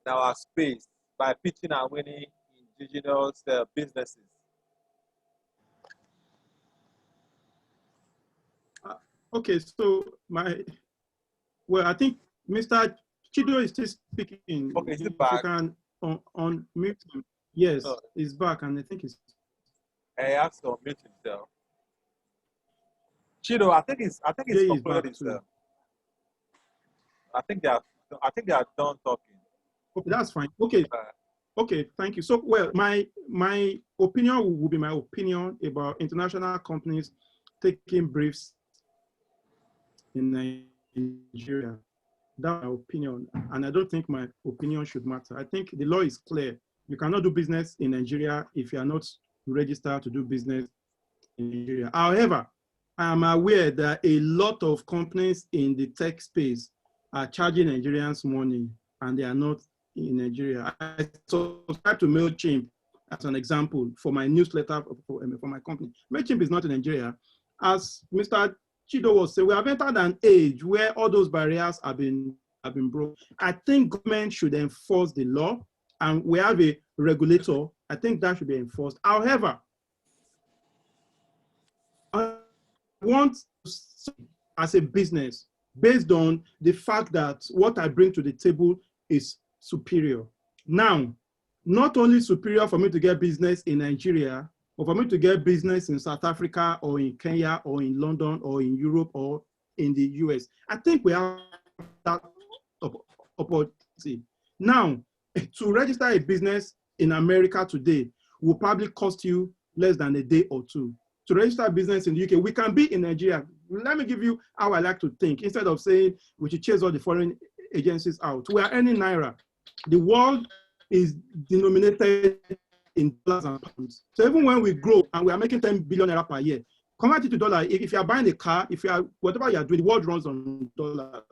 Speaker 1: our space by pitching and winning indigenous businesses?
Speaker 2: Okay, so I think Mr. Chido is still speaking.
Speaker 1: Okay, is it
Speaker 2: If
Speaker 1: back?
Speaker 2: you can unmute him. Yes,
Speaker 1: Oh.
Speaker 2: he's back, and I think he's.
Speaker 1: I have to unmute himself. Chido, I think he's concluded himself. I think they are done talking.
Speaker 2: Okay, that's fine. Okay. Okay, thank you. So, well, my opinion will be my opinion about international companies taking briefs in Nigeria. That's my opinion, and I don't think my opinion should matter. I think the law is clear. You cannot do business in Nigeria if you are not registered to do business in Nigeria. However, I am aware that a lot of companies in the tech space are charging Nigerians money, and they are not in Nigeria. I subscribe to MailChimp as an example for my newsletter for my company. MailChimp is not in Nigeria. As Mr. Chido was saying, we have entered an age where all those barriers have been broken. I think government should enforce the law, and we have a regulator. I think that should be enforced. However, I want to see as a business based on the fact that what I bring to the table is superior. Now, not only superior for me to get business in Nigeria, or for me to get business in South Africa or in Kenya or in London or in Europe or in the US. I think we have that opportunity. Now, to register a business in America today will probably cost you less than a day or two. To register a business in the UK, we can be in Nigeria. Let me give you how I like to think. Instead of saying we should chase all the foreign agencies out, we are earning Naira. The world is denominated in dollars and pounds. So even when we grow and we are making 10 billion naira per year, convert it to dollar. If you are buying a car, if you are whatever you are doing, the world runs on dollars.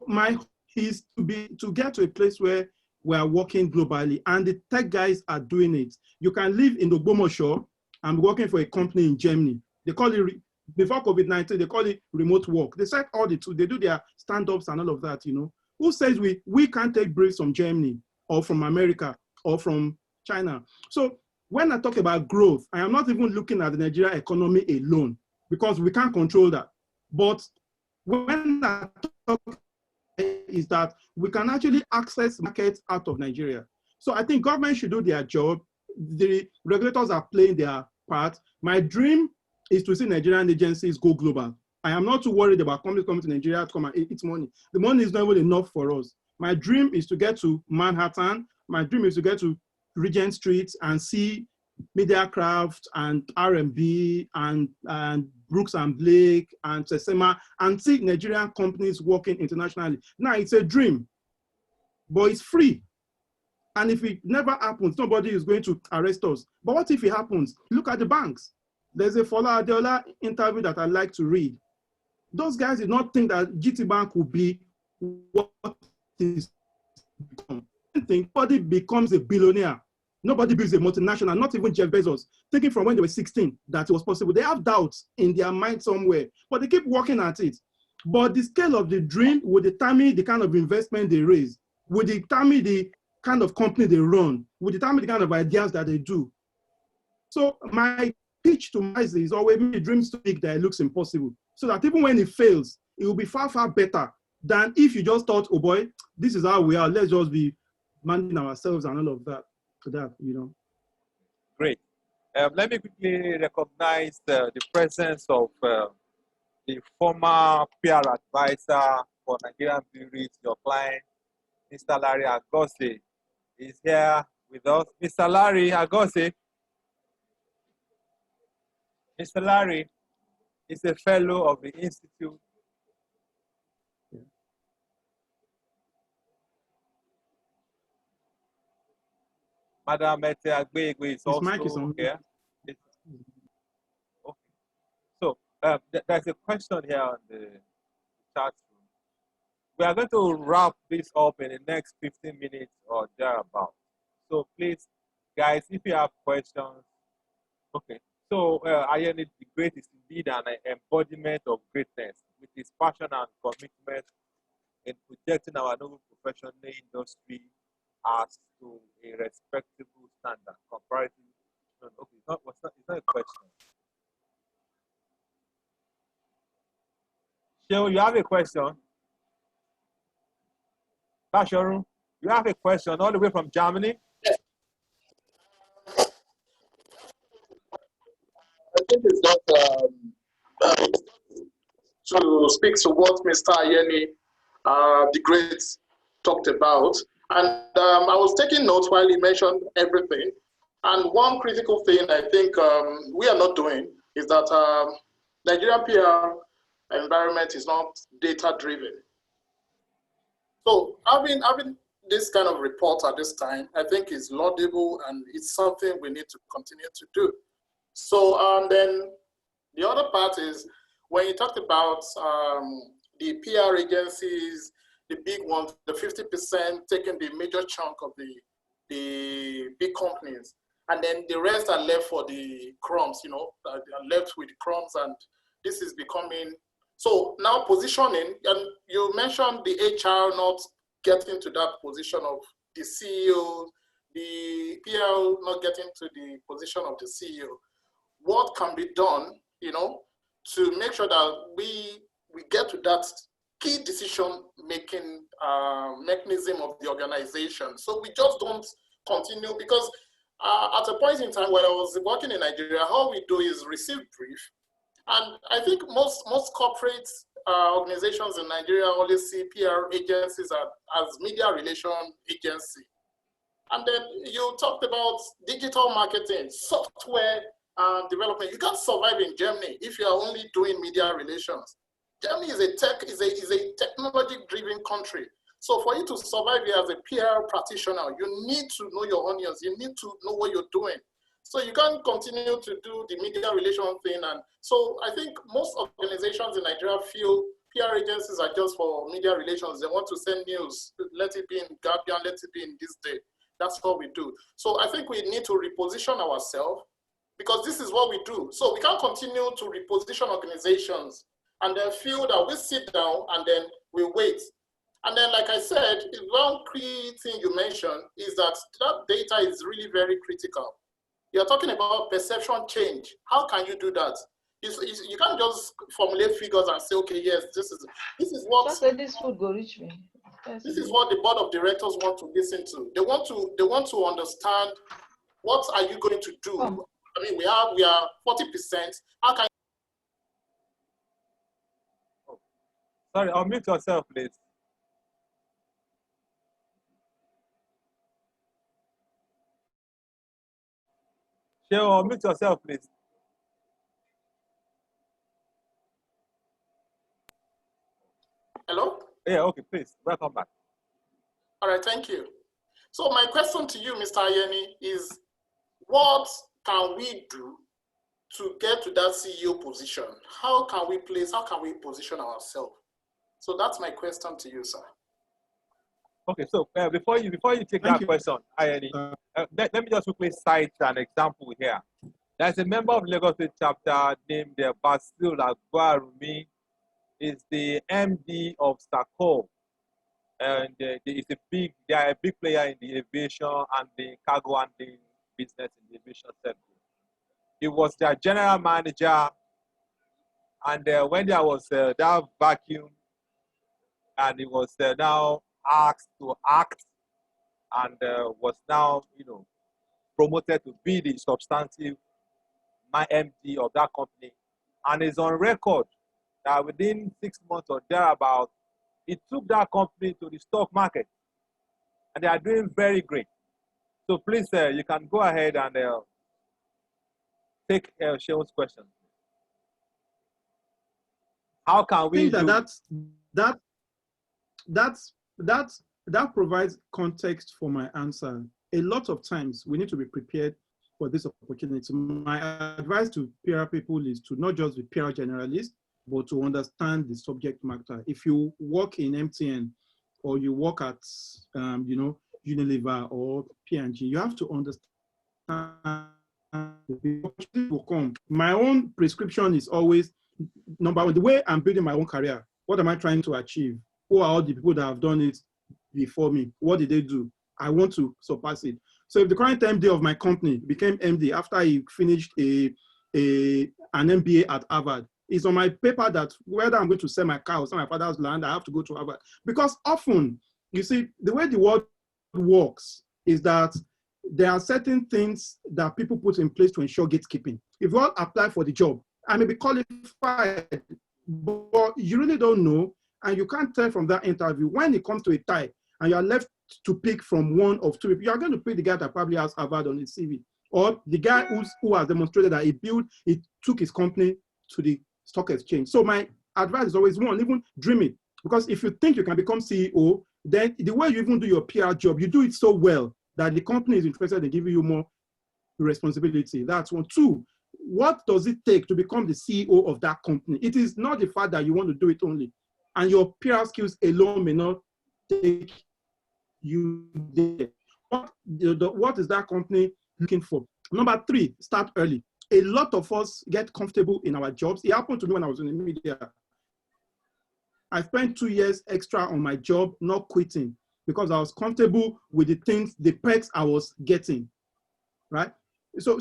Speaker 2: My hope is to get to a place where we are working globally, and the tech guys are doing it. You can live in Ogbomoso and be working for a company in Germany. They call it, before COVID-19, they call it remote work. They set all the tools, they do their stand-ups and all of that, you know. Who says we can't take briefs from Germany or from America or from China? So when I talk about growth, I am not even looking at the Nigeria economy alone, because we can't control that. But when I talk is that we can actually access markets out of Nigeria. So I think government should do their job. The regulators are playing their part. My dream is to see Nigerian agencies go global. I am not too worried about companies coming to Nigeria to come and eat money. The money is not even enough for us. My dream is to get to Manhattan. My dream is to get to Regent Street and see Mediacraft and R&B and Brooks and Blake and Sesema and see Nigerian companies working internationally. Now, it's a dream, but it's free. And if it never happens, nobody is going to arrest us. But what if it happens? Look at the banks. There's a Fola Adeola interview that I like to read. Those guys did not think that GT Bank would be what it is become. I think nobody becomes a billionaire. Nobody builds a multinational, not even Jeff Bezos, thinking from when they were 16 that it was possible. They have doubts in their mind somewhere, but they keep working at it. But the scale of the dream will determine the kind of investment they raise, will determine the kind of company they run, will determine the kind of ideas that they do. So my pitch to Miles is always make dreams so big that it looks impossible, so that even when it fails, it will be far, far better than if you just thought, oh boy, this is how we are, let's just be managing ourselves and all of that. You know.
Speaker 1: Great. Let me quickly recognize the presence of the former PR advisor for Nigerian breweries, your client, Mr. Larry Agose, is here with us. Mr. Larry Agose. Mr. Larry is a fellow of the Institute. Madam Mete Agbegbe is also here. Okay. So there's a question here on the chat room. We are going to wrap this up in the next 15 minutes or thereabout. So please, guys, if you have questions, okay. So Ayeni the Great is indeed an embodiment of greatness with his passion and commitment in projecting our noble profession in the industry as to a respectable standard comparatively. No, okay, it's not a question. Sheol, you have a question? Basharu, you have a question all the way from Germany?
Speaker 8: I think it's just to speak to what Mr. Ayeni, the Great, talked about. And I was taking notes while he mentioned everything. And one critical thing I think we are not doing is that Nigerian PR environment is not data-driven. So having this kind of report at this time, I think is laudable, and it's something we need to continue to do. So then the other part is when you talked about the PR agencies, the big ones, the 50% taking the major chunk of the big companies, and then the rest are left for the crumbs, you know, are left with the crumbs, and this is becoming, so now positioning, and you mentioned the HR not getting to that position of the CEO, the PR not getting to the position of the CEO. What can be done, you know, to make sure that we get to that key decision-making mechanism of the organization? So we just don't continue, because at a point in time when I was working in Nigeria, all we do is receive brief. And I think most corporate organizations in Nigeria only see PR agencies as media relation agency. And then you talked about digital marketing, software development. You can't survive in Germany if you are only doing media relations. Germany is a technology-driven country. So for you to survive here as a PR practitioner, you need to know your onions. You need to know what you're doing. So you can't continue to do the media relation thing. And so I think most organizations in Nigeria feel PR agencies are just for media relations. They want to send news. Let it be in Guardian, let it be in this day. That's what we do. So I think we need to reposition ourselves, because this is what we do. So we can't continue to reposition organizations and then feel that we sit down and then we wait. And then, like I said, one key thing you mentioned is that data is really very critical. You're talking about perception change. How can you do that? You can't just formulate figures and say, okay, yes, this is what.
Speaker 3: Just say this would go reach me.
Speaker 8: This is what the board of directors want to listen to. They want to understand, what are you going to do? Oh. I mean, we are 40%. How can?
Speaker 1: Oh. Sorry, unmute yourself, please. Sheol, unmute yourself, please.
Speaker 8: Hello?
Speaker 1: Yeah, okay, please. Welcome back.
Speaker 8: All right, thank you. So my question to you, Mr. Ayeni, is what can we do to get to that CEO position? How can we position ourselves? So that's my question to you, sir.
Speaker 1: Okay, so before you take that question, Ayeni, let me just quickly cite an example here. There's a member of Lagos State chapter named Basil Agbarumi. Is the MD of Sako, and they are a big player in the aviation and the cargo handling business in the aviation sector. He was their general manager, and when there was that vacuum, and he was now asked to act, and was now promoted to be the substantive MD of that company, and is on record that within 6 months or thereabout, it took that company to the stock market, and they are doing very great. So please, you can go ahead and take Sheol's question. How can we
Speaker 2: do that provides context for my answer. A lot of times we need to be prepared for this opportunity. My advice to PR people is to not just be PR generalists, but to understand the subject matter. If you work in MTN or you work at, you know, Unilever or P&G, you have to understand the opportunity will come. My own prescription is always, number one, the way I'm building my own career. What am I trying to achieve? Who are all the people that have done it before me? What did they do? I want to surpass it. So if the current MD of my company became MD after he finished an MBA at Harvard, it's on my paper that whether I'm going to sell my car or sell my father's land, I have to go to Harvard. Because often, you see, the way the world works is that there are certain things that people put in place to ensure gatekeeping. If you all apply for the job, I may be qualified, but you really don't know, and you can't tell from that interview. When it comes to a tie, and you are left to pick from one of two people, you are going to pick the guy that probably has Harvard on his CV, or the guy who has demonstrated that he took his company to the stock exchange. So my advice is always one, even dream it. Because if you think you can become CEO, then the way you even do your PR job, you do it so well that the company is interested in giving you more responsibility. That's one. Two, what does it take to become the CEO of that company? It is not the fact that you want to do it only, and your PR skills alone may not take you there. What is that company looking for? Number three, start early. A lot of us get comfortable in our jobs. It happened to me when I was in the media. I spent 2 years extra on my job, not quitting, because I was comfortable with the things, the perks I was getting, right? So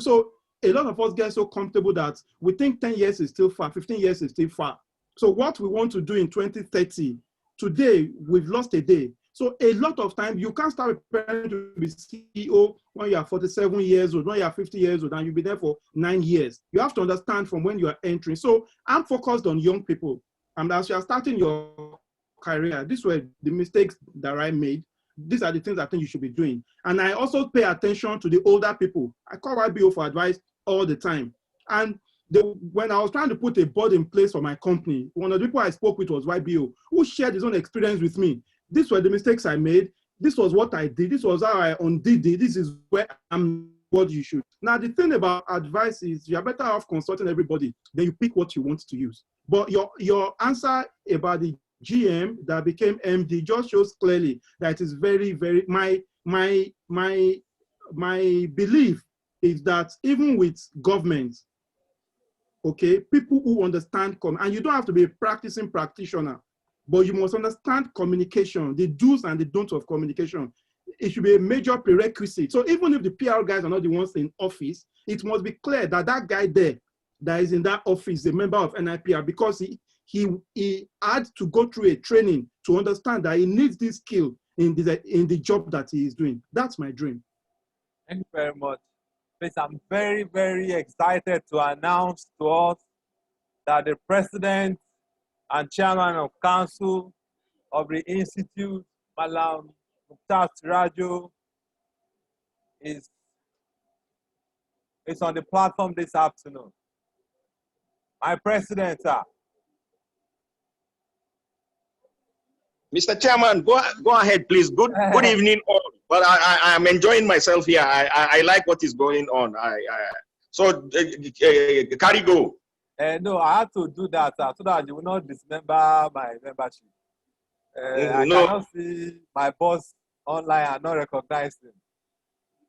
Speaker 2: a lot of us get so comfortable that we think 10 years is still far, 15 years is still far. So what we want to do in 2030, today, we've lost a day. So a lot of time, you can't start preparing to be CEO when you are 47 years old, when you are 50 years old, and you'll be there for 9 years. You have to understand from when you are entering. So I'm focused on young people. And as you are starting your career, these were the mistakes that I made. These are the things I think you should be doing. And I also pay attention to the older people. I call YBO for advice all the time. And when I was trying to put a board in place for my company, one of the people I spoke with was YBO, who shared his own experience with me. These were the mistakes I made. This was what I did. This was how I undid it. This is where I'm, what you should. Now, the thing about advice is you're better off consulting everybody. Then you pick what you want to use. But your answer about the GM that became MD just shows clearly that it is very, very, my belief is that even with government, okay, people who understand, and you don't have to be a practicing practitioner, but you must understand communication, the do's and the don'ts of communication. It should be a major prerequisite. So even if the PR guys are not the ones in office, it must be clear that that guy there that is in that office is a member of NIPR, because he had to go through a training to understand that he needs this skill in the job that he is doing. That's my dream.
Speaker 1: Thank you very much. Please, I'm very, very excited to announce to us that the president and chairman of council of the institute, Malam Mukhtar Sirajo, is on the platform this afternoon. My president, sir.
Speaker 9: Mr. Chairman, go ahead, please. Good evening, all. But I am enjoying myself here. I like what is going on. So carry go.
Speaker 1: No, I have to do that, sir, so that you will not dismember my membership. I cannot see my boss online and not recognize him.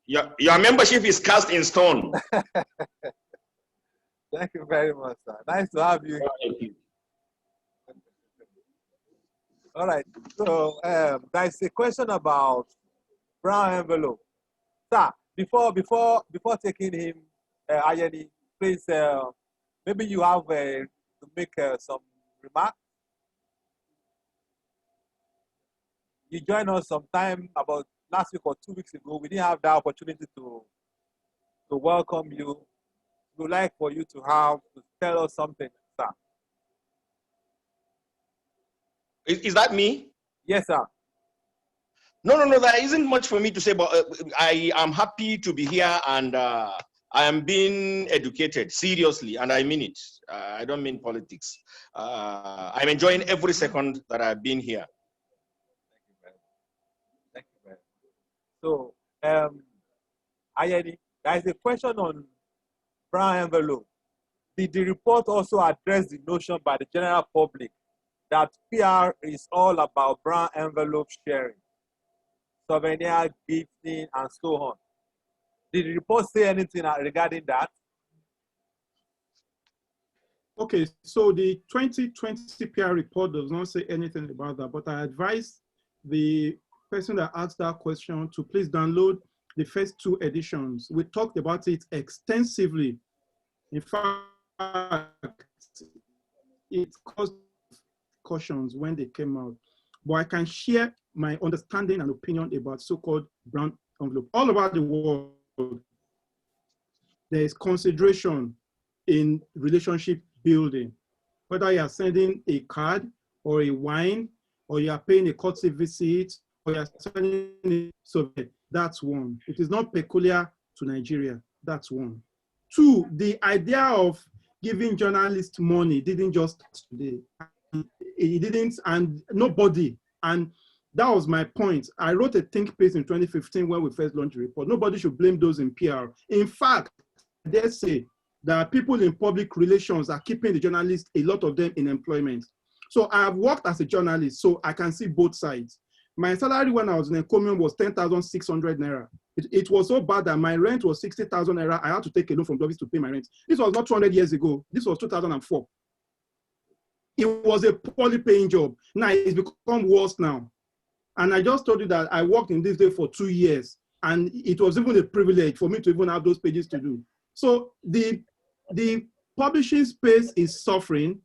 Speaker 9: Your membership is cast in stone.
Speaker 1: Thank you very much, sir. Nice to have you. All right. So there's a question about brown envelope. Sir, before taking him, Ayeni, please, maybe you have to make some remarks. You joined us sometime about last week or 2 weeks ago. We didn't have that opportunity to welcome you. We would like for you to tell us something, sir.
Speaker 9: Is that me?
Speaker 1: Yes, sir.
Speaker 9: No, there isn't much for me to say, but I am happy to be here, and I am being educated, seriously, and I mean it. I don't mean politics. I'm enjoying every second that I've been here.
Speaker 1: Thank you very much. So, Ayeni, there is a question on brown envelope. Did the report also address the notion by the general public that PR is all about brown envelope sharing, souvenir gifting, and so on? Did the report say anything regarding that?
Speaker 2: Okay, so the 2020 PR report does not say anything about that, but I advise the person that asked that question to please download the first 2 editions. We talked about it extensively. In fact, it caused cautions when they came out. But I can share my understanding and opinion about so-called brown envelope. All over the world, there is consideration in relationship building. Whether you are sending a card or a wine, or you are paying a courtesy visit, or you are sending a souvenir, that's one. It is not peculiar to Nigeria, that's one. 2, the idea of giving journalists money didn't just start today. It didn't, and nobody, and that was my point. I wrote a think piece in 2015 when we first launched the report. Nobody should blame those in PR. In fact, they say that people in public relations are keeping the journalists, a lot of them, in employment. So I have worked as a journalist, so I can see both sides. My salary when I was in Encomium was 10,600 naira. It was so bad that my rent was 60,000 naira. I had to take a loan from the office to pay my rent. This was not 200 years ago. This was 2004. It was a poorly paying job. Now it's become worse now. And I just told you that I worked in this day for 2 years, and it was even a privilege for me to even have those pages to do. So the publishing space is suffering.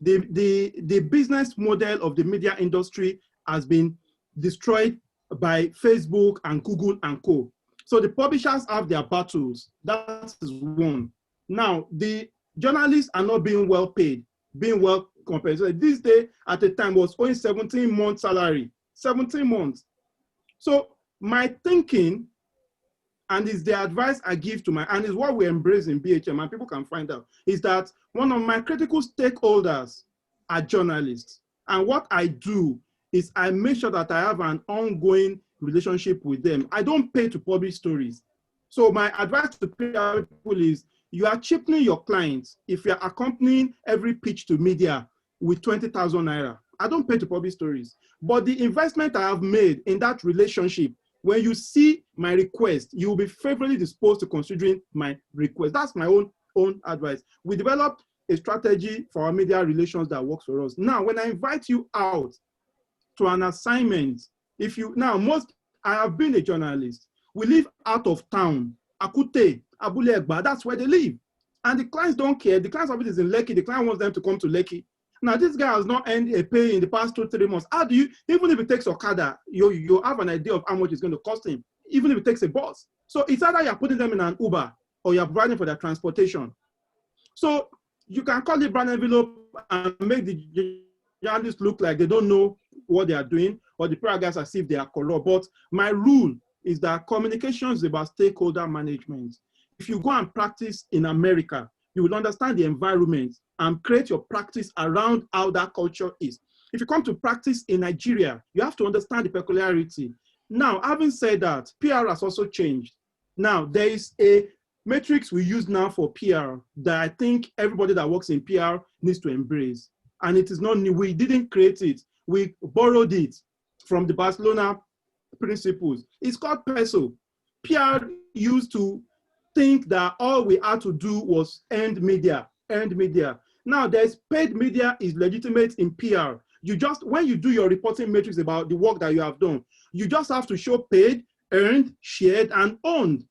Speaker 2: The business model of the media industry has been destroyed by Facebook and Google and co. So the publishers have their battles. That is one. Now, the journalists are not being well paid, being well compensated. This day at the time was owing 17 months salary, 17 months. So my thinking, and is the advice I give to and is what we embrace in BHM, and people can find out, is that one of my critical stakeholders are journalists. And what I do is I make sure that I have an ongoing relationship with them. I don't pay to publish stories. So my advice to people is, you are cheapening your clients if you are accompanying every pitch to media with 20,000 naira. I don't pay to publish stories. But the investment I have made in that relationship, when you see my request, you will be favorably disposed to considering my request. That's my own advice. We developed a strategy for our media relations that works for us. Now, when I invite you out to an assignment, I have been a journalist. We live out of town, Akute, Abule Egba, that's where they live. And the clients don't care. The client's office is in Lekki. The client wants them to come to Lekki. Now, this guy has not earned a pay in the past 2-3 months. How do you, even if it takes Okada, you have an idea of how much it's going to cost him, even if it takes a bus. So it's either you're putting them in an Uber or you're providing for their transportation. So you can call it brand envelope and make the journalists look like they don't know what they are doing, or the PR guys as if they are corrupt. But my rule is that communication is about stakeholder management. If you go and practice in America, you will understand the environment and create your practice around how that culture is. If you come to practice in Nigeria, you have to understand the peculiarity. Now, having said that, PR has also changed. Now, there is a matrix we use now for PR that I think everybody that works in PR needs to embrace. And it is not new. We didn't create it. We borrowed it from the Barcelona principles. It's called PESO. PR used to think that all we had to do was earned media. Now, there's paid media is legitimate in PR. You just, when you do your reporting matrix about the work that you have done, you just have to show paid, earned, shared, and owned.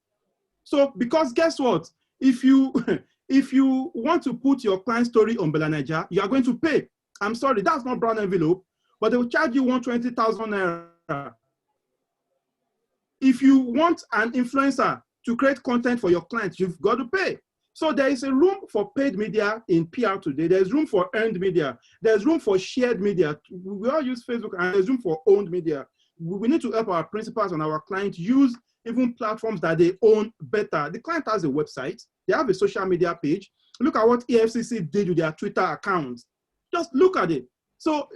Speaker 2: So, because guess what? If you want to put your client story on Bella Naija, you are going to pay. I'm sorry, that's not brown envelope, but they will charge you 120,000 naira. If you want an influencer to create content for your clients, you've got to pay. So there is a room for paid media in PR today. There's room for earned media. There's room for shared media. We all use Facebook, and there's room for owned media. We need to help our principals and our clients use even platforms that they own better. The client has a website. They have a social media page. Look at what EFCC did with their Twitter accounts. Just look at it. So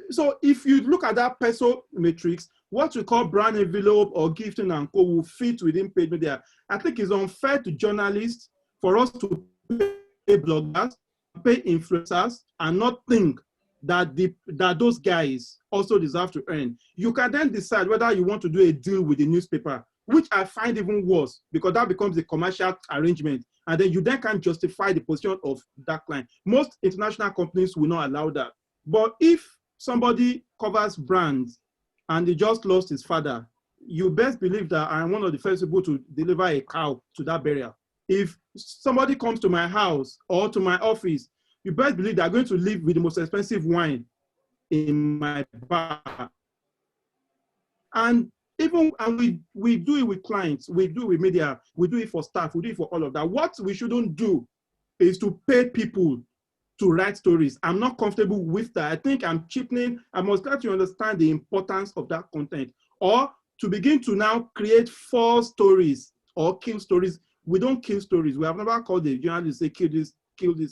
Speaker 2: if you look at that PESO matrix, what we call brand envelope or gifting and co will fit within paid media. I think it's unfair to journalists for us to pay bloggers, pay influencers, and not think that those guys also deserve to earn. You can then decide whether you want to do a deal with the newspaper, which I find even worse because that becomes a commercial arrangement. And then you then can't justify the position of that client. Most international companies will not allow that. But if somebody covers brands and he just lost his father, you best believe that I'm one of the first people to deliver a cow to that burial. If somebody comes to my house or to my office, you best believe they're going to live with the most expensive wine in my bar. And we do it with clients, we do it with media, we do it for staff, we do it for all of that. What we shouldn't do is to pay people to write stories. I'm not comfortable with that. I think I'm cheapening. I must try to understand the importance of that content. Or to begin to now create false stories or kill stories. We don't kill stories. We have never called the journalists say kill this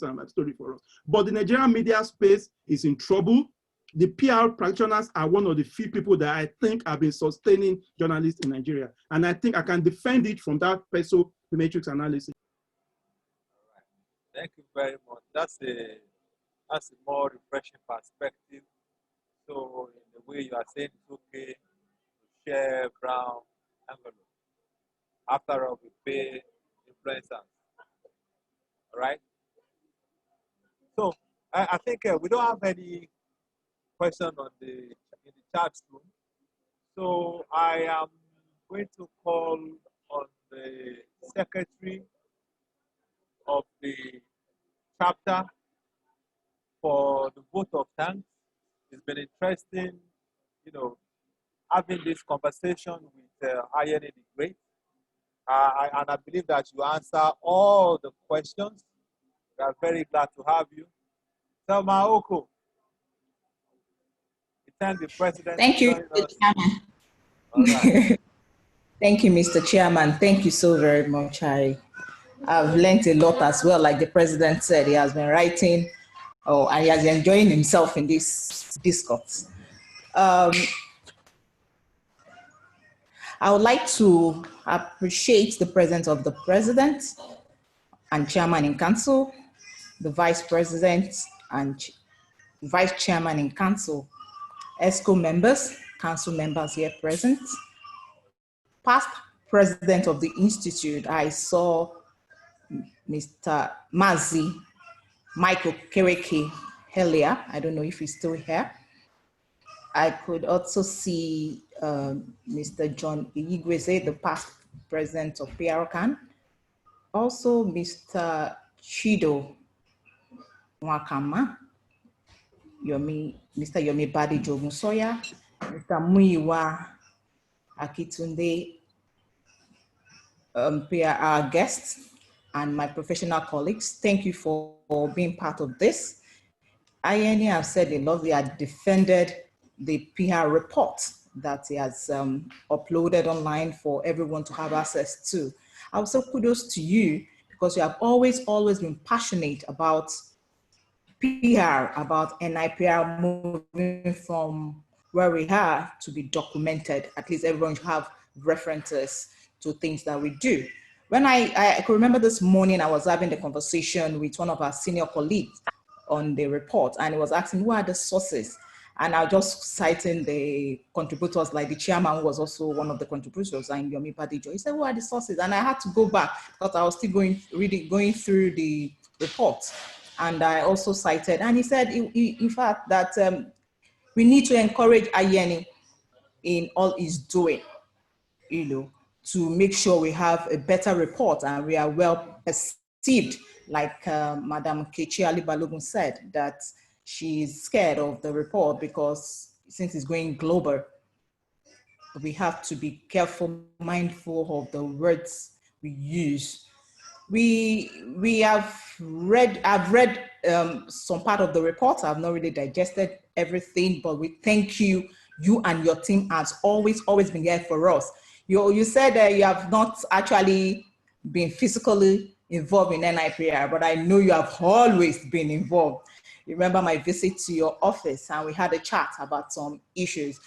Speaker 2: and that story for us. But the Nigerian media space is in trouble. The PR practitioners are one of the few people that I think have been sustaining journalists in Nigeria. And I think I can defend it from that Peso matrix analysis.
Speaker 1: Thank you very much. That's a more refreshing perspective. So in the way you are saying it's okay to share brown envelope. After all, we pay influencers. All right. So I think we don't have any question in the chat room. So I am going to call on the secretary of the chapter for the vote of thanks. It's been interesting, having this conversation with Ayeni the Great. And I believe that you answer all the questions. We are very glad to have you. Selma Oko, thank the president.
Speaker 5: Thank you, Mr. Chairman.
Speaker 1: Right.
Speaker 5: Thank you, Mr. Chairman. Thank you so very much. I've learned a lot as well. Like the president said, he has been writing, and he has been enjoying himself in this discourse. I would like to appreciate the presence of the president and chairman in council, the vice president and vice chairman in council, ESCO members, council members here present, past president of the institute. I saw Mr. Mazi Michael Kereke earlier. I don't know if he's still here. I could also see Mr. John Iyigweze, the past president of PRCAN. Also, Mr. Chido Mwakama, Mr. Yomi Badi Jogunsoya, Mr. Muiwa Akitunde, our guests, and my professional colleagues. Thank you for being part of this. Ayeni have said a lot. They have defended the PR report that he has uploaded online for everyone to have access to. I would say kudos to you because you have always been passionate about PR, about NIPR moving from where we are to be documented. At least everyone should have references to things that we do. When I could remember this morning, I was having the conversation with one of our senior colleagues on the report, and he was asking, who are the sources? And I was just citing the contributors, like the chairman who was also one of the contributors, and Yomi Badijo. He said, who are the sources? And I had to go back because I was still going through the report. And I also cited, and he said, in fact, that we need to encourage Ayeni in all he's doing, to make sure we have a better report and we are well perceived, like Madam Kechi Ali Balogun said, that she's scared of the report because since it's going global, we have to be careful, mindful of the words we use. I've read some part of the report. I've not really digested everything, but we thank you. You and your team has always been here for us. You said that you have not actually been physically involved in NIPR, but I know you have always been involved. Remember my visit to your office and we had a chat about some issues.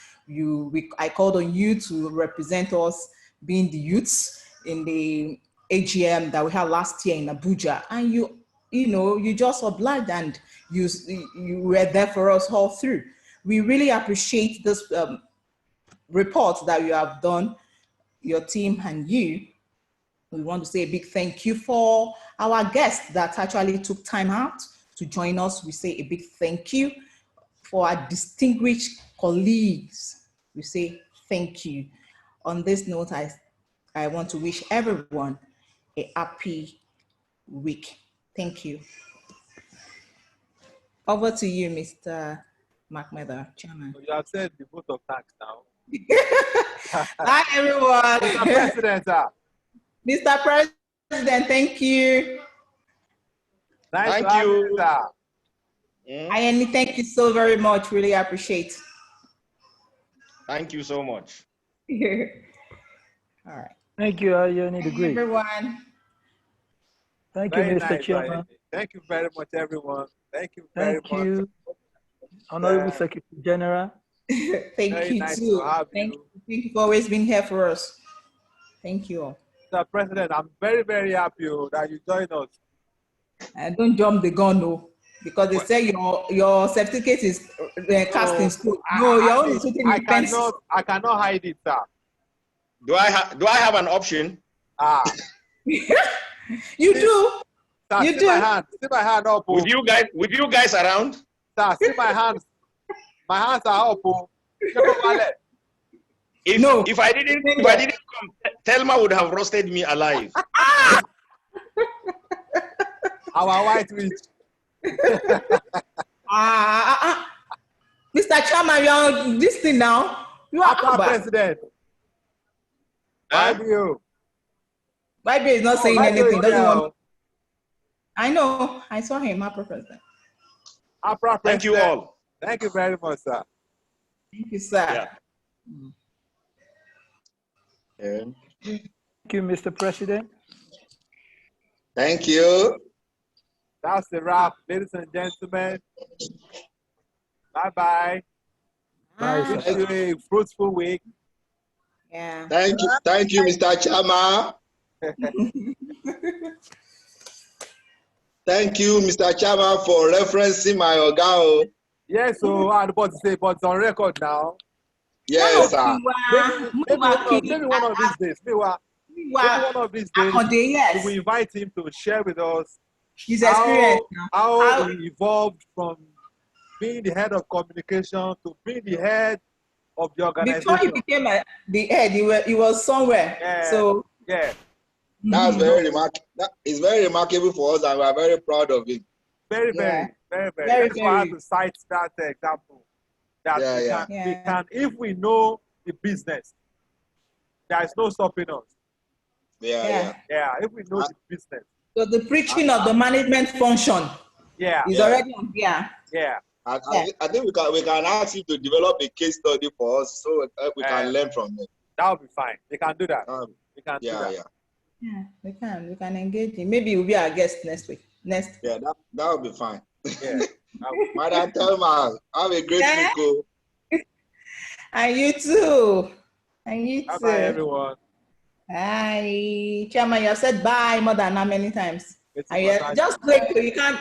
Speaker 5: I called on you to represent us being the youths in the AGM that we had last year in Abuja. And you just obliged and you were there for us all through. We really appreciate this report that you have done, your team and you. We want to say a big thank you for our guests that actually took time out to join us. We say a big thank you for our distinguished colleagues. We say thank you. On this note, I want to wish everyone a happy week. Thank you. Over to you, Mr. McMedal, Chairman.
Speaker 1: You have said the vote of thanks now.
Speaker 5: Bye, everyone.
Speaker 1: Mr. President, sir.
Speaker 5: Mr. President, thank you.
Speaker 1: Nice
Speaker 9: Thank you.
Speaker 1: Sir.
Speaker 5: Ayeni, thank you so very much. Really appreciate.
Speaker 9: Thank you so much.
Speaker 5: All right.
Speaker 10: Thank you, Ayeni the Great.
Speaker 5: Everyone.
Speaker 10: Thank you,
Speaker 1: Very
Speaker 10: Mr.
Speaker 1: nice,
Speaker 10: Chairman.
Speaker 1: Ayeni. Thank you very much, everyone. Thank you very
Speaker 10: Thank
Speaker 1: much.
Speaker 10: you, Honorable Secretary General.
Speaker 5: Thank
Speaker 1: Very
Speaker 5: you
Speaker 1: nice
Speaker 5: too.
Speaker 1: to have
Speaker 5: Thank
Speaker 1: you.
Speaker 5: you for always being here for us. Thank you all.
Speaker 1: Mr. President, I'm very, very happy that you joined us.
Speaker 5: And don't jump the gun, no, because they say your certificate is cast in stone. No, your own is written in pencil.
Speaker 1: I cannot hide it, sir.
Speaker 9: Do I have an option?
Speaker 5: You do.
Speaker 1: Sir,
Speaker 5: You
Speaker 1: see
Speaker 5: do.
Speaker 1: my hand. See my hand up.
Speaker 9: With you guys around?
Speaker 1: Sir, see my hands. My hands are up.
Speaker 9: If I didn't come, Thelma would have roasted me alive.
Speaker 1: Our white witch.
Speaker 5: Mr. Chairman, you are this thing now. You are
Speaker 1: Our president. Why do you?
Speaker 5: YB is not saying anything. Doesn't
Speaker 1: Yeah.
Speaker 5: want. I know. I saw him, Upper President.
Speaker 1: Upper
Speaker 9: Thank you
Speaker 1: President.
Speaker 9: all.
Speaker 1: Thank you very much, sir.
Speaker 5: Thank you, sir.
Speaker 9: Yeah.
Speaker 10: Thank you, Mr. President.
Speaker 11: Thank you.
Speaker 1: That's the wrap, ladies and gentlemen. Bye-bye.
Speaker 10: Bye,
Speaker 1: Wish you a fruitful week.
Speaker 5: Yeah.
Speaker 11: Thank you, Mr. Chairman. Thank you, Mr. Chairman, for referencing my oga.
Speaker 1: Yes, so I'm about to say, but it's on record now.
Speaker 11: Yes, sir.
Speaker 1: Maybe one of these days. Maybe one of these days, we will invite him to share with us
Speaker 5: his experience.
Speaker 1: How he evolved from being the head of communication to being the head of the organization.
Speaker 5: Before he became the head, he was somewhere.
Speaker 1: Yeah.
Speaker 5: So
Speaker 1: yeah.
Speaker 11: That's very remarkable. It's very remarkable for us, and we are very proud of it.
Speaker 1: Very. That's why I have to cite that example. That we can, if we know the business, there is no stopping us.
Speaker 11: Yeah.
Speaker 1: If we know the business.
Speaker 5: So the preaching of the management function is already on here.
Speaker 1: Yeah.
Speaker 11: I think we can ask you to develop a case study for us so we can learn from it.
Speaker 1: That would be fine. We can do that. We can do that.
Speaker 5: Yeah, we can engage him. Maybe he'll be our guest next week.
Speaker 11: Yeah, that would be fine.
Speaker 1: Yeah.
Speaker 11: Madam Thelma, have a great week.
Speaker 5: And you too.
Speaker 1: Bye, everyone.
Speaker 5: Bye. Chairman, you have said bye more than how many times? Just wait till you can